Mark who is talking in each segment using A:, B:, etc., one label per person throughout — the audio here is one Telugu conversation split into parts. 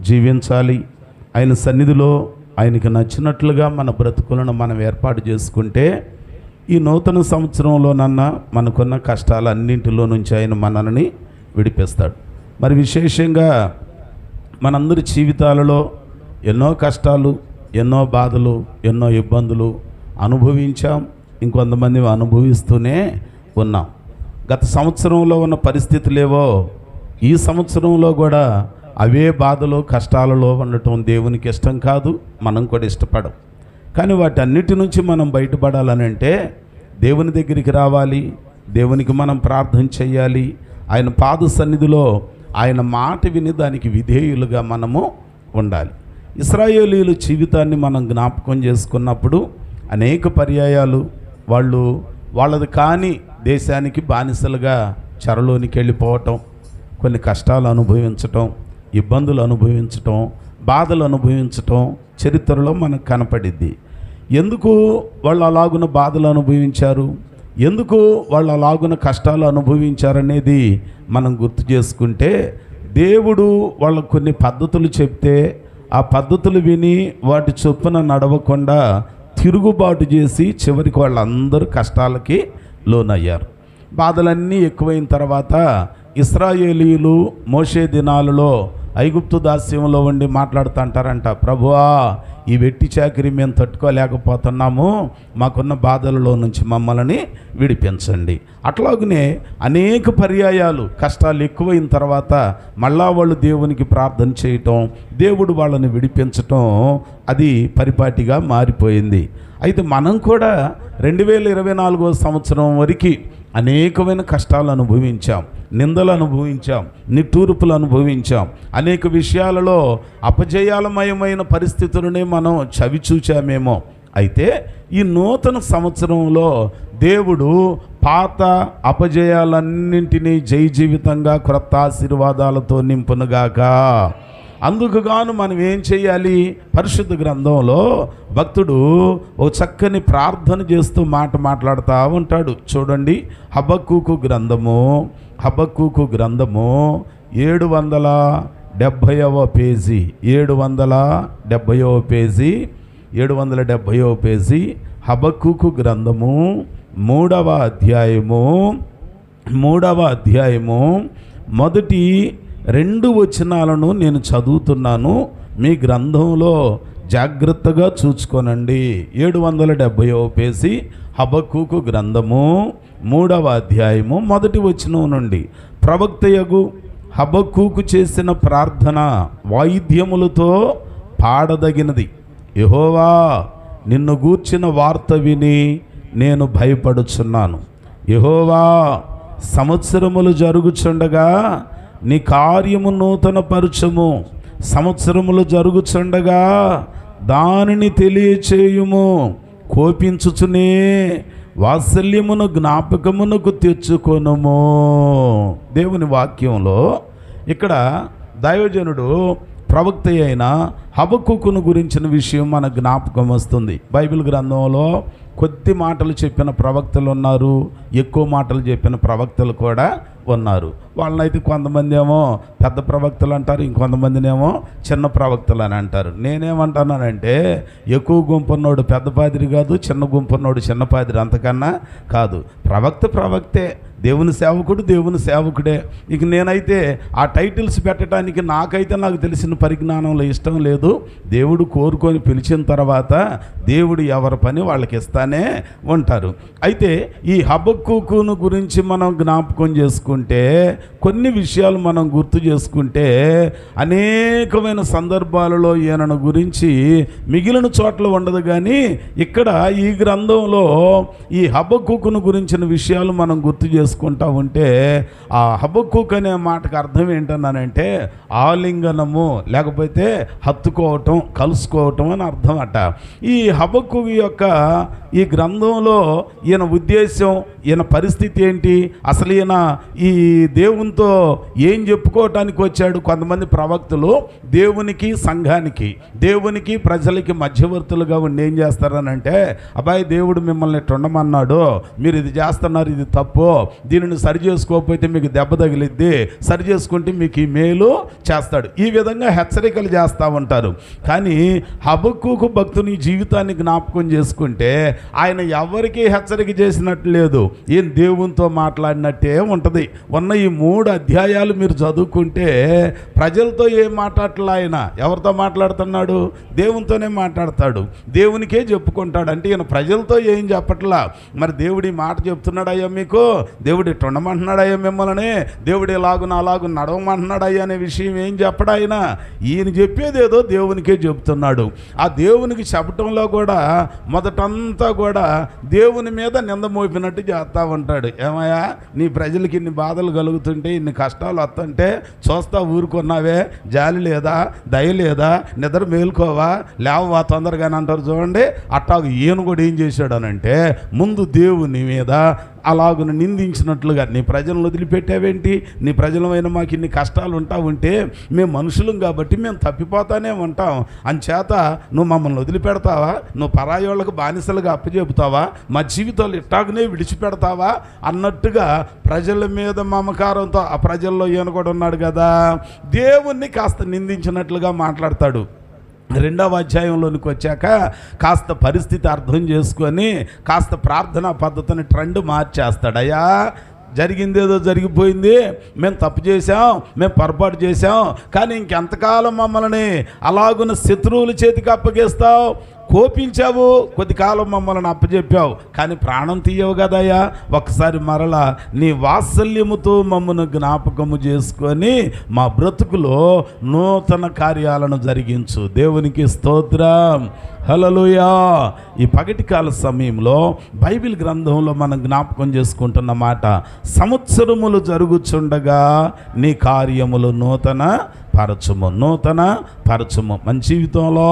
A: జీవించాలి. ఆయన సన్నిధిలో ఆయనకి నచ్చినట్లుగా మన బ్రతుకులను మనం ఏర్పాటు చేసుకుంటే ఈ నూతన సంవత్సరంలోనన్నా మనకున్న కష్టాలన్నింటిలో నుంచి ఆయన మనల్ని విడిపిస్తాడు. మరి విశేషంగా మనందరి జీవితాలలో ఎన్నో కష్టాలు, ఎన్నో బాధలు, ఎన్నో ఇబ్బందులు అనుభవించాం. ఇంకొంతమంది అనుభవిస్తూనే ఉన్నాం. గత సంవత్సరంలో ఉన్న పరిస్థితులేవో ఈ సంవత్సరంలో కూడా అవే బాధలు, కష్టాలలో ఉండటం దేవునికి ఇష్టం కాదు, మనం కూడా ఇష్టపడం. కానీ వాటన్నిటి నుంచి మనం బయటపడాలని అంటే దేవుని దగ్గరికి రావాలి, దేవునికి మనం ప్రార్థన చేయాలి. ఆయన పాద సన్నిధిలో ఆయన మాట విని దానికి విధేయులుగా మనము ఉండాలి. ఇశ్రాయేలీయుల జీవితాన్ని మనం జ్ఞాపకం చేసుకున్నప్పుడు అనేక పర్యాయాలు వాళ్ళది కాని దేశానికి బానిసలుగా చెరలోనికి వెళ్ళిపోవటం, కొన్ని కష్టాలు అనుభవించటం, ఇబ్బందులు అనుభవించటం, బాధలు అనుభవించటం చరిత్రలో మనకు కనపడిద్ది. ఎందుకు వాళ్ళు అలాగున బాధలు అనుభవించారు, ఎందుకు వాళ్ళు అలాగున కష్టాలు అనుభవించారనేది మనం గుర్తు చేసుకుంటే, దేవుడు వాళ్ళకు కొన్ని పద్ధతులు చెప్తే ఆ పద్ధతులు విని వాటి చొప్పున నడవకుండా తిరుగుబాటు చేసి చివరికి వాళ్ళందరూ కష్టాలకి లోనయ్యారు. బాధలన్నీ ఎక్కువైన తర్వాత ఇశ్రాయేలీయులు మోషే దినాలలో ఐగుప్తు దాస్యంలో ఉండి మాట్లాడుతుంటారంట, ప్రభువా ఈ వెట్టి చాకిరి మేము తట్టుకోలేకపోతున్నాము, మాకున్న బాధలలో నుంచి మమ్మల్ని విడిపించండి. అట్లాగనే అనేక పర్యాయాలు కష్టాలు ఎక్కువైన తర్వాత మళ్ళా వాళ్ళు దేవునికి ప్రార్థన చేయటం, దేవుడు వాళ్ళని విడిపించటం అది పరిపాటిగా మారిపోయింది. అయితే మనం కూడా 2024 సంవత్సరం వరకు అనేకమైన కష్టాలు అనుభవించాం, నిందలు అనుభవించాం, నిట్టూర్పులు అనుభవించాం, అనేక విషయాలలో అపజయాలమయమైన పరిస్థితులనే మనం చవిచూచామేమో. అయితే ఈ నూతన సంవత్సరంలో దేవుడు పాత అపజయాలన్నింటినీ జయ జీవితంగా క్రొత్త ఆశీర్వాదాలతో నింపునుగాక. అందుకు గాను మనం ఏం చేయాలి? పరిశుద్ధ గ్రంథంలో భక్తుడు ఓ చక్కని ప్రార్థన చేస్తూ మాట్లాడుతూ ఉంటాడు. చూడండి, హబక్కూకు గ్రంథము 770వ పేజీ 770వ పేజీ హబక్కూకు గ్రంథము 3వ అధ్యాయము మొదటి 2 వచనాలను నేను చదువుతున్నాను, మీ గ్రంథంలో జాగ్రత్తగా చూసుకోనండి. 770వ పేజీ హబక్కూకు గ్రంథము 3వ అధ్యాయము మొదటి వచనం నుండి. ప్రవక్తయగు హబక్కూకు చేసిన ప్రార్థన వాయిద్యములతో పాడదగినది. యెహోవా, నిన్ను గూర్చిన వార్త విని నేను భయపడుచున్నాను. యెహోవా, సంవత్సరములు జరుగుచుండగా నీ కార్యము నూతన పరచుము, సంవత్సరములు జరుగుచుండగా దానిని తెలియచేయుము. కోపించుచునే వాత్సల్యమును జ్ఞాపకమునకు తెచ్చుకొనుము. దేవుని వాక్యంలో ఇక్కడ దైవజనుడు ప్రవక్త అయిన హబక్కూకును గురించిన విషయం మన జ్ఞాపకం వస్తుంది. బైబిల్ గ్రంథంలో కొద్ది మాటలు చెప్పిన ప్రవక్తలు ఉన్నారు, ఎక్కువ మాటలు చెప్పిన ప్రవక్తలు కూడా ఉన్నారు. వాళ్ళనైతే కొంతమంది ఏమో పెద్ద ప్రవక్తలు అంటారు, ఇంకొంతమందినేమో చిన్న ప్రవక్తలు అని అంటారు. నేనేమంటున్నానంటే, ఎక్కువ గుంపున్నోడు పెద్ద పాదిరి కాదు, చిన్న గుంపున్నోడు చిన్న పాదిరి అంతకన్నా కాదు. ప్రవక్తే, దేవుని సేవకుడే. ఇక నేనైతే ఆ టైటిల్స్ పెట్టడానికి నాకు తెలిసిన పరిజ్ఞానంలో ఇష్టం లేదు. దేవుడు కోరుకొని పిలిచిన తర్వాత దేవుడు ఎవరి పని వాళ్ళకి ఇస్తానే ఉంటారు. అయితే ఈ హబక్కూకును గురించి మనం జ్ఞాపకం చేసుకుంటే, కొన్ని విషయాలు మనం గుర్తు చేసుకుంటే, అనేకమైన సందర్భాలలో ఈయనను గురించి మిగిలిన చోట్ల ఉండదు, కానీ ఇక్కడ ఈ గ్రంథంలో ఈ హబక్కూకును గురించిన విషయాలు మనం గుర్తు చేసుకుంటా ఉంటే, ఆ హబక్కూక్ అనే మాటకు అర్థం ఏంటన్నానంటే ఆలింగనము, లేకపోతే హత్తుకోవటం, కలుసుకోవటం అని అర్థం అట. ఈ హబక్కూక్ యొక్క ఈ గ్రంథంలో ఈయన ఉద్దేశం, ఈయన పరిస్థితి ఏంటి, అసలు ఈయన ఈ దేవునితో ఏం చెప్పుకోవటానికి వచ్చాడు? కొంతమంది ప్రవక్తలు దేవునికి, సంఘానికి, దేవునికి, ప్రజలకి మధ్యవర్తులుగా ఉండి ఏం చేస్తారనంటే, అబ్బాయి దేవుడు మిమ్మల్ని ఇట్లా ఉండమన్నాడు, మీరు ఇది చేస్తున్నారు, ఇది తప్పు, దీనిని సరి చేసుకోకపోతే మీకు దెబ్బ తగిలిద్ది, సరి చేసుకుంటే మీకు ఈ మేలు చేస్తాడు. ఈ విధంగా హెచ్చరికలు చేస్తూ ఉంటారు. కానీ హబక్కూకు భక్తుని జీవితాన్ని జ్ఞాపకం చేసుకుంటే ఆయన ఎవరికీ హెచ్చరిక చేసినట్టు లేదు, ఏం దేవునితో మాట్లాడినట్టే ఉంటుంది. ఉన్న ఈ 3 అధ్యాయాలు మీరు చదువుకుంటే ప్రజలతో ఏం మాట్లాడట్లా, ఆయన ఎవరితో మాట్లాడుతున్నాడు? దేవునితోనే మాట్లాడతాడు, దేవునికే చెప్పుకుంటాడు. అంటే ఈయన ప్రజలతో ఏం చెప్పట్లా. మరి దేవుడి మాట చెప్తున్నాడయ్యా మీకు, దేవుడు ఇట్లా ఉండమంటున్నాడయ్యా మిమ్మల్ని, దేవుడు ఇలాగున అలాగు నడవమంటున్నాడయ్యా అనే విషయం ఏం చెప్పడు ఆయన. ఈయన చెప్పేదేదో దేవునికే చెప్తున్నాడు. ఆ దేవునికి చెప్పటంలో కూడా మొదటంతా కూడా దేవుని మీద నింద మోపినట్టు చేస్తూ ఉంటాడు. ఏమయ్యా, నీ ప్రజలకి ఇన్ని బాధలు కలుగుతుంటే, ఇన్ని కష్టాలు వస్తుంటే చూస్తా ఊరుకున్నావే, జాలి లేదా, దయ లేదా, నిద్ర మేలుకోవా, లేవా తొందరగానే అంటారు చూడండి. అట్టాగు ఈయన కూడా ఏం చేశాడనంటే ముందు దేవుని మీద అలాగున నిందించినట్లుగా, నీ ప్రజలను వదిలిపెట్టావేంటి, నీ ప్రజలమైన మాకు ఇన్ని కష్టాలు ఉంటే మేము మనుషులం కాబట్టి మేము తప్పిపోతానే ఉంటాం, అంచేత నువ్వు మమ్మల్ని వదిలిపెడతావా, నువ్వు పరాయి వాళ్ళకు బానిసలుగా అప్పచెబుతావా, మా జీవితాలు ఇట్టాగనే విడిచిపెడతావా అన్నట్టుగా ప్రజల మీద మమకారంతో ఆ ప్రజల్లో ఈయన కూడా ఉన్నాడు కదా, దేవుణ్ణి కాస్త నిందించినట్లుగా మాట్లాడతాడు. 2వ అధ్యాయంలోనికి వచ్చాక కాస్త పరిస్థితి అర్థం చేసుకొని కాస్త ప్రార్థనా పద్ధతిని ట్రెండ్ మార్చేస్తాడు. అయ్యా, జరిగిందేదో జరిగిపోయింది, మేము తప్పు చేసాం, మేము పొరపాటు చేసాం, కానీ ఇంకెంతకాలం మమ్మల్ని అలాగున్న శత్రువుల చేతికి అప్పగిస్తావు, కోపించావు, కొద్ది కాలం మమ్మల్ని అప్పచెప్పావు, కానీ ప్రాణం తీయవు కదయ్యా, ఒకసారి మరలా నీ వాత్సల్యముతో మమ్మల్ని జ్ఞాపకము చేసుకొని మా బ్రతుకులో నూతన కార్యాలను జరిగించు. దేవునికి స్తోత్రం, హల్లెలూయా. ఈ పగటి కాల సమయంలో బైబిల్ గ్రంథంలో మనం జ్ఞాపకం చేసుకుంటున్న మాట, సంవత్సరములు జరుగుచుండగా నీ కార్యములు నూతన పరచుము. మన జీవితంలో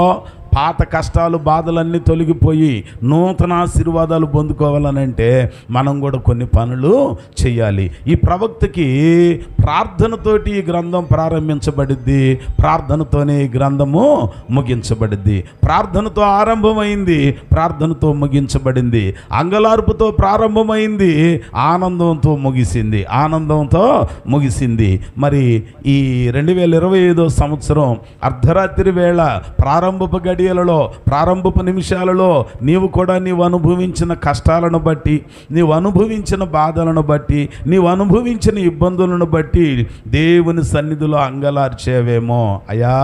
A: పాత కష్టాలు బాధలన్నీ తొలగిపోయి నూతన ఆశీర్వాదాలు పొందుకోవాలనంటే మనం కూడా కొన్ని పనులు చేయాలి. ఈ ప్రవక్తకి ప్రార్థనతోటి ఈ గ్రంథం ప్రారంభించబడిద్ది, ప్రార్థనతోనే ఈ గ్రంథము ముగించబడిద్ది. ప్రార్థనతో ఆరంభమైంది, ప్రార్థనతో ముగించబడింది. అంగలార్పుతో ప్రారంభమైంది, ఆనందంతో ముగిసింది. మరి ఈ 2025 సంవత్సరం అర్ధరాత్రి వేళ ప్రారంభపు గడియలలో, ప్రారంభపు నిమిషాలలో నీవు కూడా నీవు అనుభవించిన కష్టాలను బట్టి, నీవు అనుభవించిన బాధలను బట్టి, నీవు అనుభవించిన ఇబ్బందులను బట్టి దేవుని సన్నిధిలో అంగలార్చేవేమో. అయ్యా,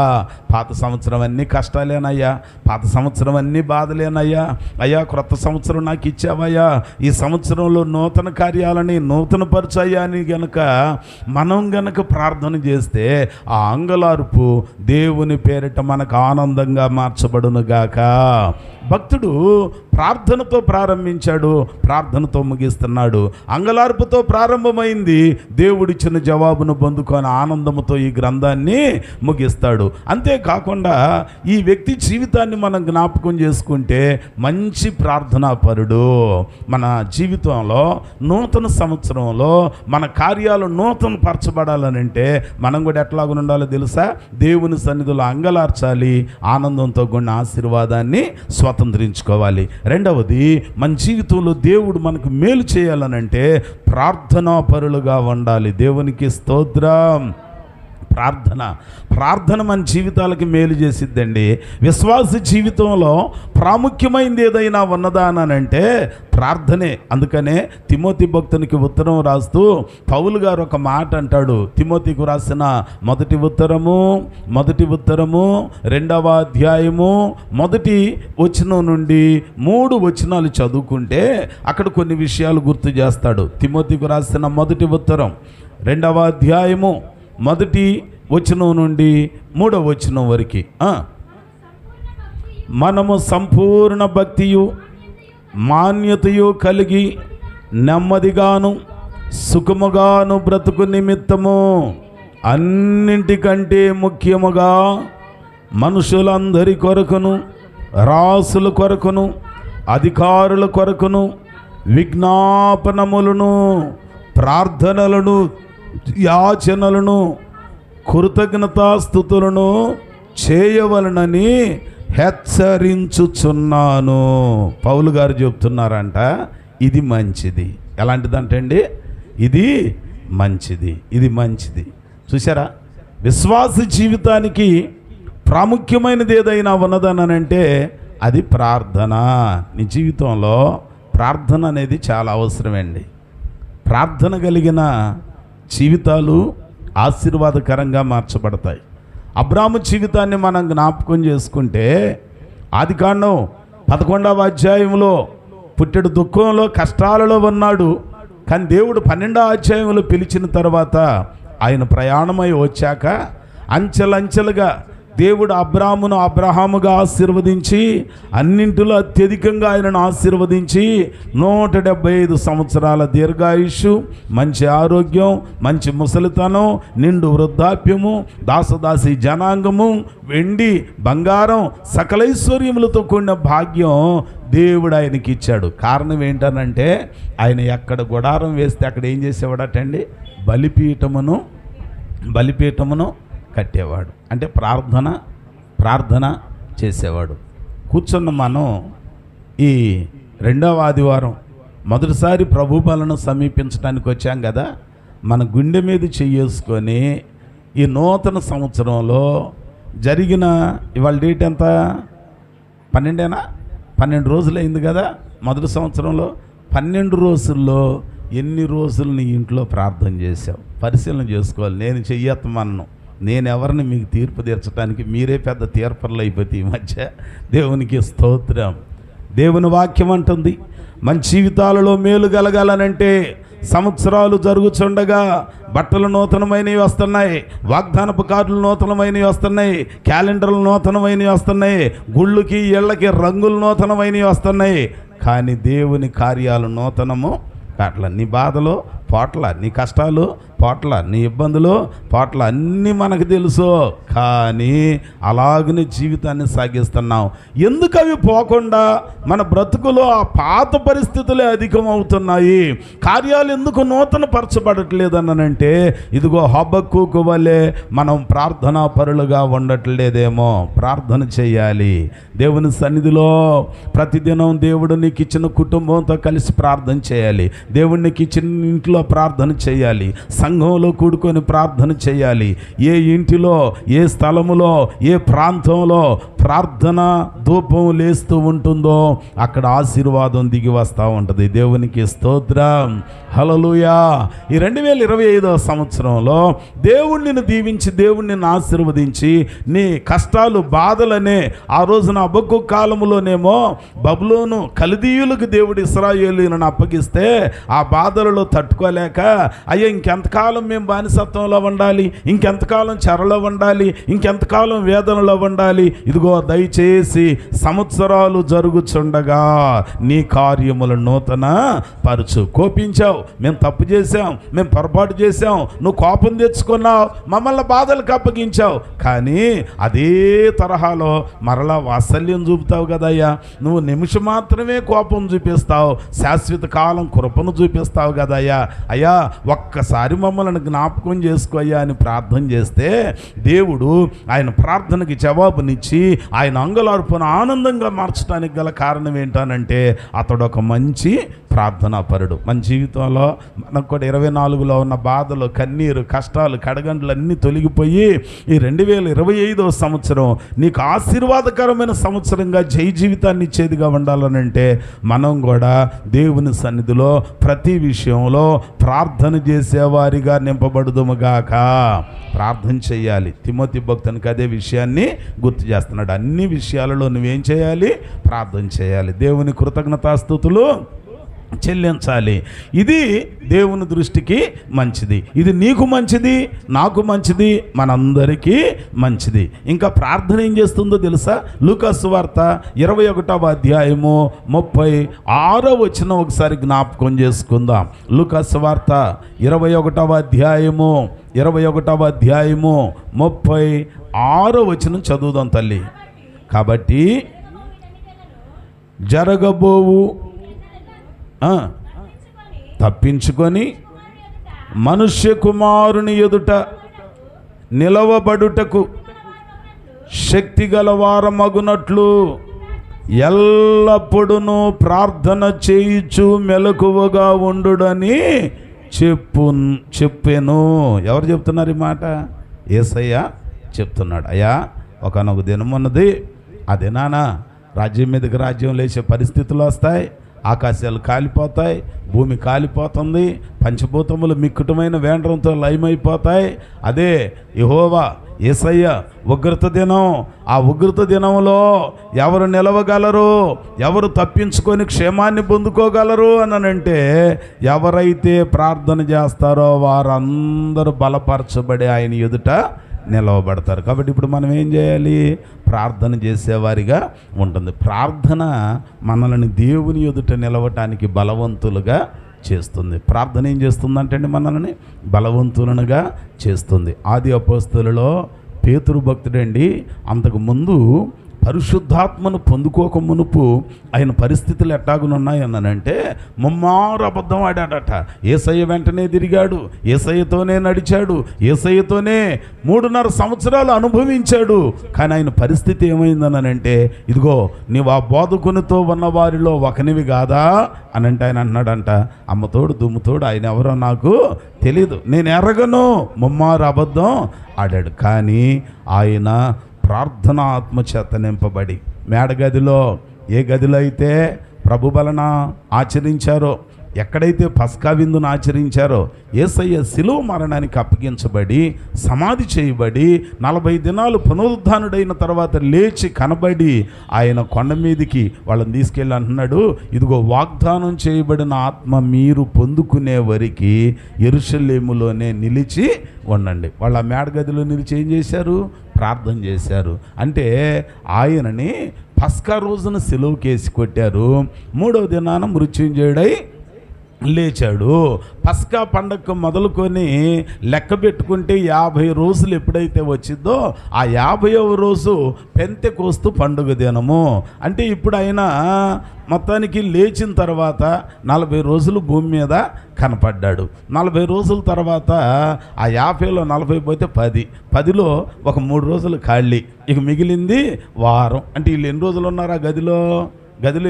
A: పాత సంవత్సరం అన్నీ కష్టాలేనయ్యా, పాత సంవత్సరం అన్నీ బాధలేనయ్యా, అయ్యా క్రొత్త సంవత్సరం నాకు ఇచ్చావయ్యా, ఈ సంవత్సరంలో నూతన కార్యాలని నూతనపరచయ్యా అని మనం గనక ప్రార్థన చేస్తే ఆ అంగలార్పు దేవుని పేరిట మనకు ఆనందంగా మార్చబడునుగాక. భక్తుడు ప్రార్థనతో ప్రారంభించాడు, ప్రార్థనతో ముగిస్తున్నాడు. అంగలార్పుతో ప్రారంభమైంది, దేవుడిచ్చిన జవాబును పొందుకొని ఆనందంతో ఈ గ్రంథాన్ని ముగిస్తాడు. అంతేకాకుండా ఈ వ్యక్తి జీవితాన్ని మనం జ్ఞాపకం చేసుకుంటే మంచి ప్రార్థనాపరుడు. మన జీవితంలో నూతన సంవత్సరంలో మన కార్యాలు నూతన పరచబడాలనంటే మనం కూడా ఎట్లాగా ఉండాలో తెలుసా? దేవుని సన్నిధిలో అంగలార్చాలి, ఆనందంతో కూడిన ఆశీర్వాదాన్ని స్వతంత్రించుకోవాలి. రెండవది, మన జీవితంలో దేవుడు మనకు మేలు చేయాలనంటే ప్రార్థనాపరులుగా ఉండాలి. దేవునికి స్తోత్రం. ప్రార్థన మన జీవితాలకి మేలు చేసిద్దండి. విశ్వాస జీవితంలో ప్రాముఖ్యమైనది ఏదైనా ఉన్నదా అనంటే ప్రార్థనే. అందుకనే తిమోతి భక్తునికి ఉత్తరం రాస్తూ పౌలు గారు ఒక మాట అంటాడు. తిమోతికి రాసిన మొదటి ఉత్తరము 2వ అధ్యాయము 1 వచనం నుండి 3 వచనాలు చదువుకుంటే అక్కడ కొన్ని విషయాలు గుర్తు చేస్తాడు. తిమోతికి రాసిన మొదటి ఉత్తరం 2వ అధ్యాయము 1 వచనం నుండి 3వ వచనం వరకు, మనము సంపూర్ణ భక్తియు మాన్యతయు కలిగి నెమ్మదిగాను సుఖముగాను బ్రతుకు నిమిత్తము అన్నింటికంటే ముఖ్యముగా మనుషులందరి కొరకును, రాసుల కొరకును, అధికారుల కొరకును విజ్ఞాపనములను, ప్రార్థనలను, యాచనలను, కృతజ్ఞతాస్తుతులను చేయవలనని హెచ్చరించుచున్నాను. పౌలు గారు చెప్తున్నారంట, ఇది మంచిది. ఎలాంటిదంటే అండి, ఇది మంచిది, ఇది మంచిది. చూసారా, విశ్వాస జీవితానికి ప్రాముఖ్యమైనది ఏదైనా ఉన్నదనంటే అది ప్రార్థన. నీ జీవితంలో ప్రార్థన అనేది చాలా అవసరమండి. ప్రార్థన కలిగిన జీవితాలు ఆశీర్వాదకరంగా మార్చబడతాయి. అబ్రాము జీవితాన్ని మనం జ్ఞాపకం చేసుకుంటే ఆదికాండం 11వ అధ్యాయంలో పుట్టెడు దుఃఖంలో కష్టాలలో ఉన్నాడు. కానీ దేవుడు 12వ అధ్యాయంలో పిలిచిన తర్వాత ఆయన ప్రయాణమై వచ్చాక అంచెలంచెలుగా దేవుడు అబ్రాహాముగా ఆశీర్వదించి అన్నింటిలో అత్యధికంగా ఆయనను ఆశీర్వదించి 175 సంవత్సరాల దీర్ఘాయుష్షు, మంచి ఆరోగ్యం, మంచి ముసలితనం, నిండు వృద్ధాప్యము, దాసదాసి జనాంగము, వెండి బంగారం, సకలైశ్వర్యములతో కూడిన భాగ్యం దేవుడు ఆయనకి ఇచ్చాడు. కారణం ఏంటనంటే ఆయన ఎక్కడ గుడారం వేస్తే అక్కడ ఏం చేసేవాడటండి, బలిపీఠమును కట్టేవాడు. అంటే ప్రార్థన చేసేవాడు. కూర్చున్న మనం ఈ 2వ ఆదివారం మొదటిసారి ప్రభు బలను సమీపించడానికి వచ్చాం కదా. మన గుండె మీద చెయ్యేసుకొని ఈ నూతన సంవత్సరంలో జరిగిన, ఇవాళ డేట్ ఎంత, 12 రోజులు అయింది కదా. మొదటి సంవత్సరంలో 12 రోజుల్లో ఎన్ని రోజులు నీ ఇంట్లో ప్రార్థన చేశావు పరిశీలన చేసుకోవాలి. నేను చెయ్యత్తమన్ను, నేను ఎవరిని మీకు తీర్పు తీర్చడానికి, మీరే పెద్ద తీర్పర్లు అయిపోతే ఈ మధ్య. దేవునికి స్తోత్రం. దేవుని వాక్యం అంటుంది, మన జీవితాలలో మేలు కలగాలనంటే సంవత్సరాలు జరుగుచుండగా బట్టలు నూతనమైనవి వస్తున్నాయి, వాగ్దానపు కార్డులు నూతనమైనవి వస్తున్నాయి, క్యాలెండర్లు నూతనమైనవి వస్తున్నాయి, గుళ్ళకి ఇళ్ళకి రంగులు నూతనమైనవి వస్తున్నాయి. కానీ దేవుని కార్యాలు నూతనము కాట్ల. నీ బాధలు పోట్ల, నీ కష్టాలు పోట్ల, నీ ఇబ్బందులు పోట్ల, అన్నీ మనకు తెలుసు. కానీ అలాగనే జీవితాన్ని సాగిస్తున్నాం. ఎందుకు అవి పోకుండా మన బ్రతుకులో ఆ పాత పరిస్థితులే అధికమవుతున్నాయి? కార్యాలు ఎందుకు నూతన పరచబడట్లేదనంటే ఇదిగో హబక్కూకు వలె మనం ప్రార్థనా పరులుగా ఉండట్లేదేమో. ప్రార్థన చేయాలి దేవుని సన్నిధిలో. ప్రతిదినం దేవుడు నీకు ఇచ్చిన కుటుంబంతో కలిసి ప్రార్థన చేయాలి. దేవుడు నీకు ఇచ్చిన ఇంట్లో ప్రార్థన చేయాలి. సంఘంలో కూడుకొని ప్రార్థన చేయాలి. ఏ ఇంటిలో, ఏ స్థలములో, ఏ ప్రాంతంలో ప్రార్థన ధూపం లేస్తూ ఉంటుందో అక్కడ ఆశీర్వాదం దిగి వస్తూ ఉంటుంది. దేవునికి స్తోత్రం, హల్లెలూయా. ఈ 2025వ సంవత్సరంలో దేవుడు నిన్ను దీవించి, దేవుడు నిన్ను ఆశీర్వదించి, నీ కష్టాలు బాధలనే ఆ రోజున హబక్కూకు కాలములోనేమో బబులోను కల్దీయులకు దేవుడు ఇశ్రాయేలీయులను అప్పగిస్తే ఆ బాధలలో తట్టుకోలేక, అయ్యా ఇంకెంతకాలం మేము బానిసత్వంలో ఉండాలి, ఇంకెంతకాలం చెరలో ఉండాలి, ఇంకెంతకాలం వేదనలో ఉండాలి, ఇదిగో దయచేసి సంవత్సరాలు జరుగుచుండగా నీ కార్యములను నూతన పరచు. కోపించావు, మేము తప్పు చేసాం, మేము పొరపాటు చేసాం, నువ్వు కోపం తెచ్చుకున్నావు, మమ్మల్ని బాధలకు అప్పగించావు. కానీ అదే తరహాలో మరలా వాత్సల్యం చూపుతావు కదయ్యా. నువ్వు నిమిషం మాత్రమే కోపం చూపిస్తావు, శాశ్వత కాలం కృపను చూపిస్తావు కదయ్యా. అయ్యా ఒక్కసారి మమ్మల్ని జ్ఞాపకం చేసుకోయ్యా అని ప్రార్థన చేస్తే దేవుడు ఆయన ప్రార్థనకి జవాబునిచ్చి ఆయన అంగలార్పును ఆనందంగా మార్చడానికి గల కారణం ఏంటనంటే అతడు ఒక మంచి ప్రార్థనా పరుడు. మన జీవితంలో మనకు కూడా 24లో ఉన్న బాధలు, కన్నీరు, కష్టాలు, కడగండ్లు అన్నీ తొలగిపోయి ఈ 2025వ సంవత్సరం నీకు ఆశీర్వాదకరమైన సంవత్సరంగా జై జీవితాన్ని ఇచ్చేదిగా ఉండాలనంటే మనం కూడా దేవుని సన్నిధిలో ప్రతి విషయంలో ప్రార్థన చేసేవారిగా నింపబడుదుముగాక. ప్రార్థన చేయాలి. తిమోతి భక్తునికి అదే విషయాన్ని గుర్తు చేస్తున్నాడు. అన్ని విషయాలలో నువ్వేం చేయాలి? ప్రార్థన చేయాలి. దేవుని కృతజ్ఞతాస్తుతులు చెల్లించాలి. ఇది దేవుని దృష్టికి మంచిది. ఇది నీకు మంచిది, నాకు మంచిది, మనందరికీ మంచిది. ఇంకా ప్రార్థన ఏం చేస్తుందో తెలుసా? లూకా సువార్త 21వ అధ్యాయము 36వ వచనం ఒకసారి జ్ఞాపకం చేసుకుందాం. లూకా సువార్త 21వ అధ్యాయము 36వ వచనం చదువుదాం తల్లి. కాబట్టి జరగబోవు తప్పించుకొని మనుష్య కుమారుని ఎదుట నిలవబడుటకు శక్తి గలవారమగునట్లు ఎల్లప్పుడూ ప్రార్థన చేయుచు మెలకువగా ఉండుడని చెప్పాను. ఎవరు చెప్తున్నారు ఈ మాట? యేసయ్య చెప్తున్నాడు. అయ్యా, ఒకనొక దినం ఉన్నది, ఆ దినాన రాజ్యం మీదకి రాజ్యం లేచే పరిస్థితులు వస్తాయి, ఆకాశాలు కాలిపోతాయి, భూమి కాలిపోతుంది, పంచభూతములు మిక్కుటమైన వేండ్రంతో లయమైపోతాయి. అదే యెహోవా యేసయ్య ఉగ్రత దినం. ఆ ఉగ్రత దినంలో ఎవరు నిలవగలరు, ఎవరు తప్పించుకొని క్షేమాన్ని పొందుకోగలరు అనంటే ఎవరైతే ప్రార్థన చేస్తారో వారందరూ బలపరచబడి ఆయన ఎదుట నిలవబడతారు. కాబట్టి ఇప్పుడు మనం ఏం చేయాలి? ప్రార్థన చేసేవారిగా ఉంటుంది. ప్రార్థన మనల్ని దేవుని ఎదుట నిలవటానికి బలవంతులుగా చేస్తుంది. ప్రార్థన ఏం చేస్తుందంటే మనల్ని బలవంతులనుగా చేస్తుంది. ఆది అపోస్తలులో పేతురు భక్తుడండి, అంతకుముందు పరిశుద్ధాత్మను పొందుకోక మునుపు ఆయన పరిస్థితులు ఎట్టాగునున్నాయనంటే ముమ్మారు అబద్ధం ఆడాడట. యేసయ్య వెంటనే తిరిగాడు, యేసయ్యతోనే నడిచాడు, యేసయ్యతోనే 3.5 సంవత్సరాలు అనుభవించాడు. కానీ ఆయన పరిస్థితి ఏమైందనంటే, ఇదిగో నీవు ఆ బోధకునితో ఉన్న వారిలో ఒకనివి కాదా అనంటే ఆయన అన్నాడంట, అమ్మతోడు దుమ్ముతోడు ఆయన ఎవరో నాకు తెలీదు, నేను ఎరగను. ముమ్మారు అబద్ధం ఆడాడు. కానీ ఆయన ప్రార్థన ఆత్మచేత నింపబడి మేడగదిలో, ఏ గదిలో అయితే ప్రభు బలన ఆచరించారో, ఎక్కడైతే పస్కా విందును ఆచరించారో, యేసయ్య శిలువ మరణానికి అప్పగించబడి సమాధి చేయబడి 40 దినాలు పునరుద్ధానుడైన తర్వాత లేచి కనబడి ఆయన కొండ మీదికి వాళ్ళని తీసుకెళ్ళి అంటున్నాడు, ఇదిగో వాగ్దానం చేయబడిన ఆత్మ మీరు పొందుకునే వరకు యెరూషలేములోనే నిలిచి ఉండండి. వాళ్ళ మేడగదిలో నిలిచి ఏం చేశారు? ప్రార్థన చేశారు. అంటే ఆయనని పస్కా రోజున సిలువకేసి కొట్టారు, 3వ దినాన మృత్యుంజయుడై లేచాడు. పస్కా పండగ మొదలుకొని లెక్క పెట్టుకుంటే 50 రోజులు ఎప్పుడైతే వచ్చిందో ఆ 50వ రోజు పెంతెకోస్తు పండుగ దినము. అంటే ఇప్పుడు ఆయన మొత్తానికి లేచిన తర్వాత 40 రోజులు భూమి మీద కనపడ్డాడు. 40 రోజుల తర్వాత ఆ 50లో 40 పోతే 10, 10లో ఒక 3 రోజులు ఖాళీ, ఇక మిగిలింది వారం. అంటే వీళ్ళు ఎన్ని రోజులు ఉన్నారు ఆ గదిలో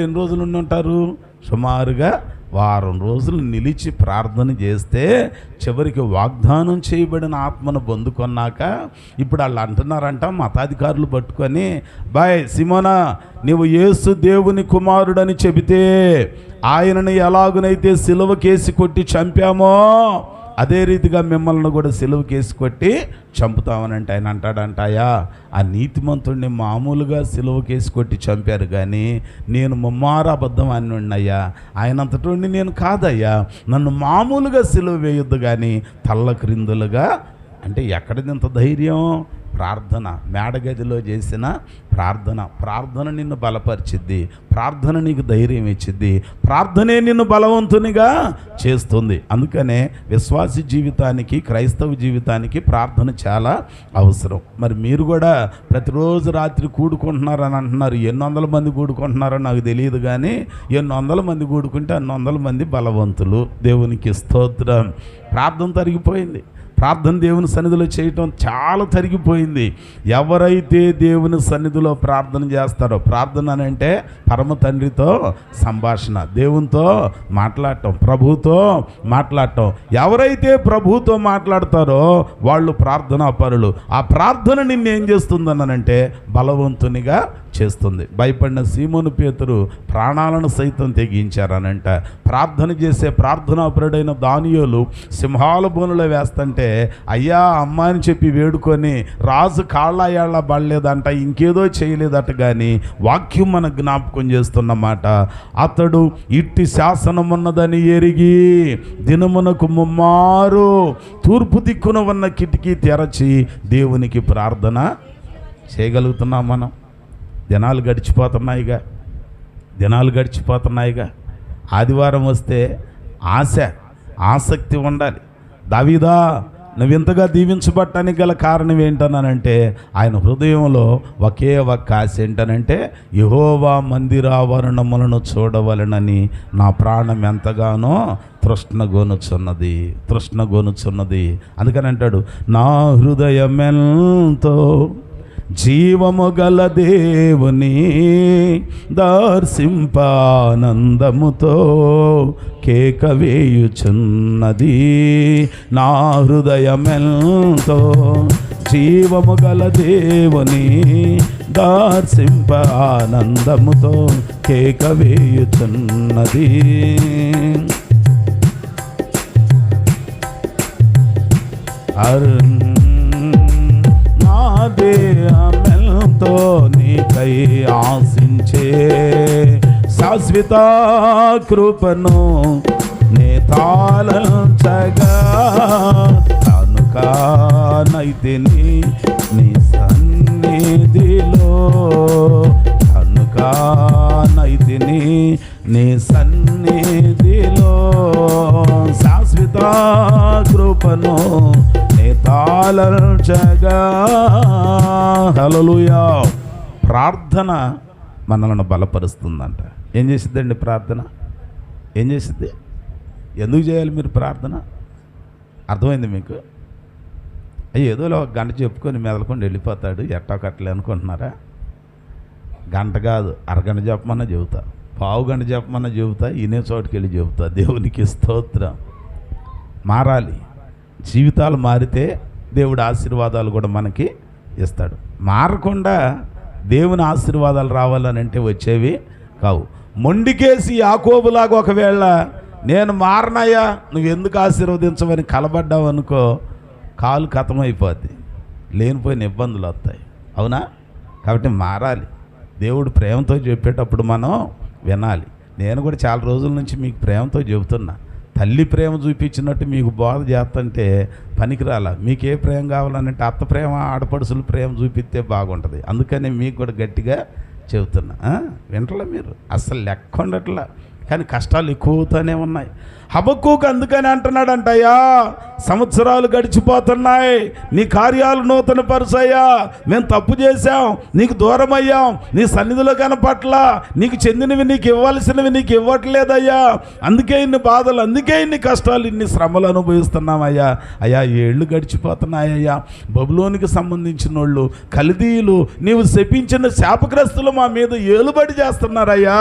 A: ఎన్ని రోజులు ఉండి ఉంటారు? సుమారుగా వారం రోజులు నిలిచి ప్రార్థన చేస్తే చివరికి వాగ్దానం చేయబడిన ఆత్మను పొందుకున్నాక ఇప్పుడు వాళ్ళు అంటున్నారంట, మతాధికారులు పట్టుకొని, బాయ్ సిమోనా, నీవు యేసు దేవుని కుమారుడని చెబితే ఆయనని ఎలాగునైతే సిలువకేసి కొట్టి చంపామో అదే రీతిగా మిమ్మల్ని కూడా సిలువకేసి కొట్టి చంపుతామనంటే ఆయన అంటాడంటాయా, ఆ నీతిమంతుడిని మామూలుగా సిలువకేసి కొట్టి చంపారు, కానీ నేను ముమ్మారు అబద్ధం అని ఉన్నయ్యా, ఆయనంతటి నేను కాదయ్యా, నన్ను మామూలుగా సిలువ వేయొద్దు కానీ తల్ల క్రిందులుగా. అంటే ఎక్కడిది ఇంత ధైర్యం? ప్రార్థన, మేడగదిలో చేసిన ప్రార్థన నిన్ను బలపరిచిద్ది, ప్రార్థన నీకు ధైర్యం ఇచ్చిద్ది, ప్రార్థనే నిన్ను బలవంతునిగా చేస్తుంది. అందుకనే విశ్వాసి జీవితానికి, క్రైస్తవ జీవితానికి ప్రార్థన చాలా అవసరం. మరి మీరు కూడా ప్రతిరోజు రాత్రి కూడుకుంటున్నారని అంటున్నారు. ఎన్ని వందల మంది కూడుకుంటున్నారో నాకు తెలియదు, కానీ ఎన్ని వందల మంది కూడుకుంటే అన్ని వందల మంది బలవంతులు. దేవునికి స్తోత్రం. ప్రార్థన తరిగిపోయింది. ప్రార్థన దేవుని సన్నిధిలో చేయటం చాలా తరిగిపోయింది. ఎవరైతే దేవుని సన్నిధిలో ప్రార్థన చేస్తారో, ప్రార్థన అని అంటే పరమ తండ్రితో సంభాషణ, దేవునితో మాట్లాడటం, ప్రభువుతో మాట్లాడటం. ఎవరైతే ప్రభువుతో మాట్లాడతారో వాళ్ళు ప్రార్థనా పరులు. ఆ ప్రార్థన నిన్నేం చేస్తుందనంటే బలవంతునిగా చేస్తుంది. భయపడిన సీమోను పేతురు ప్రాణాలను సైతం తెగించారనంట. ప్రార్థన చేసే ప్రార్థనాపరుడైన దానియేలు సింహాల బోనులో వేస్తుంటే అయ్యా అమ్మ అని చెప్పి వేడుకొని రాజు కాళ్ళ ఏళ్ళ పడలేదంట, ఇంకేదో చేయలేదట. కానీ వాక్యం మన జ్ఞాపకం చేస్తున్నమాట, అతడు ఇట్టి శాసనం ఉన్నదని ఎరిగి దినమునకు ముమ్మారు తూర్పు దిక్కున ఉన్న కిటికీ తెరచి దేవునికి ప్రార్థన చేయగలుగుతున్నాం. మనం దినాలు గడిచిపోతున్నాయిగా. ఆదివారం వస్తే ఆసక్తి ఉండాలి. దావీదా, నువ్వు ఇంతగా దీవించబట్టడానికి గల కారణం ఏంటనంటే ఆయన హృదయంలో ఒకే ఒక్క ఆశ ఏంటనంటే యెహోవా మందిరావరణములను చూడవలెనని నా ప్రాణం ఎంతగానో తృష్ణగొనుచున్నది. అందుకని అంటాడు, నా హృదయమెంతో జీవము గల దేవుని దర్శింపానందముతో కేక వేయుచున్నది నా హృదయమెంతో. జీవము గల దేవుని దర్శింపానందముతో కేక వేయుచున్నది. నా దేహమెంతో నీకై ఆశించే శాశ్వత కృపను నే తాళంచగా కనుకనైతిని నీ సన్నిధిలో. కనుకనైతిని నీ సన్నిధిలో శాశ్వత కృపను నే తాళంచగా. హల్లెలూయా. ప్రార్థన మనల్ని బలపరుస్తుందంట. ఏం చేసిద్దండి ప్రార్థన? ఏం చేసిద్ది? ఎందుకు చేయాలి మీరు ప్రార్థన? అర్థమైంది మీకు? ఏదో ఒక గంట చెప్పుకొని మెదలకుండా వెళ్ళిపోతాడు ఎట్టాకట్లే అనుకుంటున్నారా? గంట కాదు, అరగంట చెప్పమన్నా చెబుతా, పావు గంట చెప్పమన్నా చెబుతా, ఇనే చోటుకి వెళ్ళి చెబుతా. దేవునికి స్తోత్రం. మారాలి. జీవితాలు మారితే దేవుడి ఆశీర్వాదాలు కూడా మనకి ఇస్తాడు. మారకుండా దేవుని ఆశీర్వాదాలు రావాలని అంటే వచ్చేవి కావు. మొండికేసి యాకోబులాగా ఒకవేళ నేను మారనయ్యా నువ్వు ఎందుకు ఆశీర్వదించవని కలబడ్డావు అనుకో, కాలు ఖతమైపోద్ది, లేనిపోయిన ఇబ్బందులు వస్తాయి. అవునా? కాబట్టి మారాలి. దేవుడు ప్రేమతో చెప్పేటప్పుడు మనం వినాలి. నేను కూడా చాలా రోజుల నుంచి మీకు ప్రేమతో చెబుతున్నా. తల్లి ప్రేమ చూపించినట్టు మీకు బోధ చేస్తుంటే పనికిరాల. మీకు ఏ ప్రేమ కావాలనంటే అత్త ప్రేమ, ఆడపడుసుల ప్రేమ చూపిస్తే బాగుంటుంది. అందుకని మీకు కూడా గట్టిగా చెబుతున్నా. వింటలే మీరు? అస్సలు లెక్క ఉండట్లా. కానీ కష్టాలు ఎక్కువతోనే ఉన్నాయి. హబక్కూకు అందుకని అంటున్నాడంటయ్యా, సంవత్సరాలు గడిచిపోతున్నాయి, నీ కార్యాలు నూతన పరుసయ్యా. మేము తప్పు చేశాం, నీకు దూరం అయ్యాం, నీ సన్నిధిలో కనపట్ల, నీకు చెందినవి నీకు ఇవ్వాల్సినవి నీకు ఇవ్వట్లేదయ్యా. అందుకే ఇన్ని బాధలు, అందుకే ఇన్ని కష్టాలు, ఇన్ని శ్రమలు అనుభవిస్తున్నామయ్యా. అయ్యా ఏళ్ళు గడిచిపోతున్నాయ్యా. బబులోనికి సంబంధించిన వాళ్ళు, కల్దీయులు, నీవు శపించిన శాపగ్రస్తులు మా మీద ఏలుబడి చేస్తున్నారయ్యా.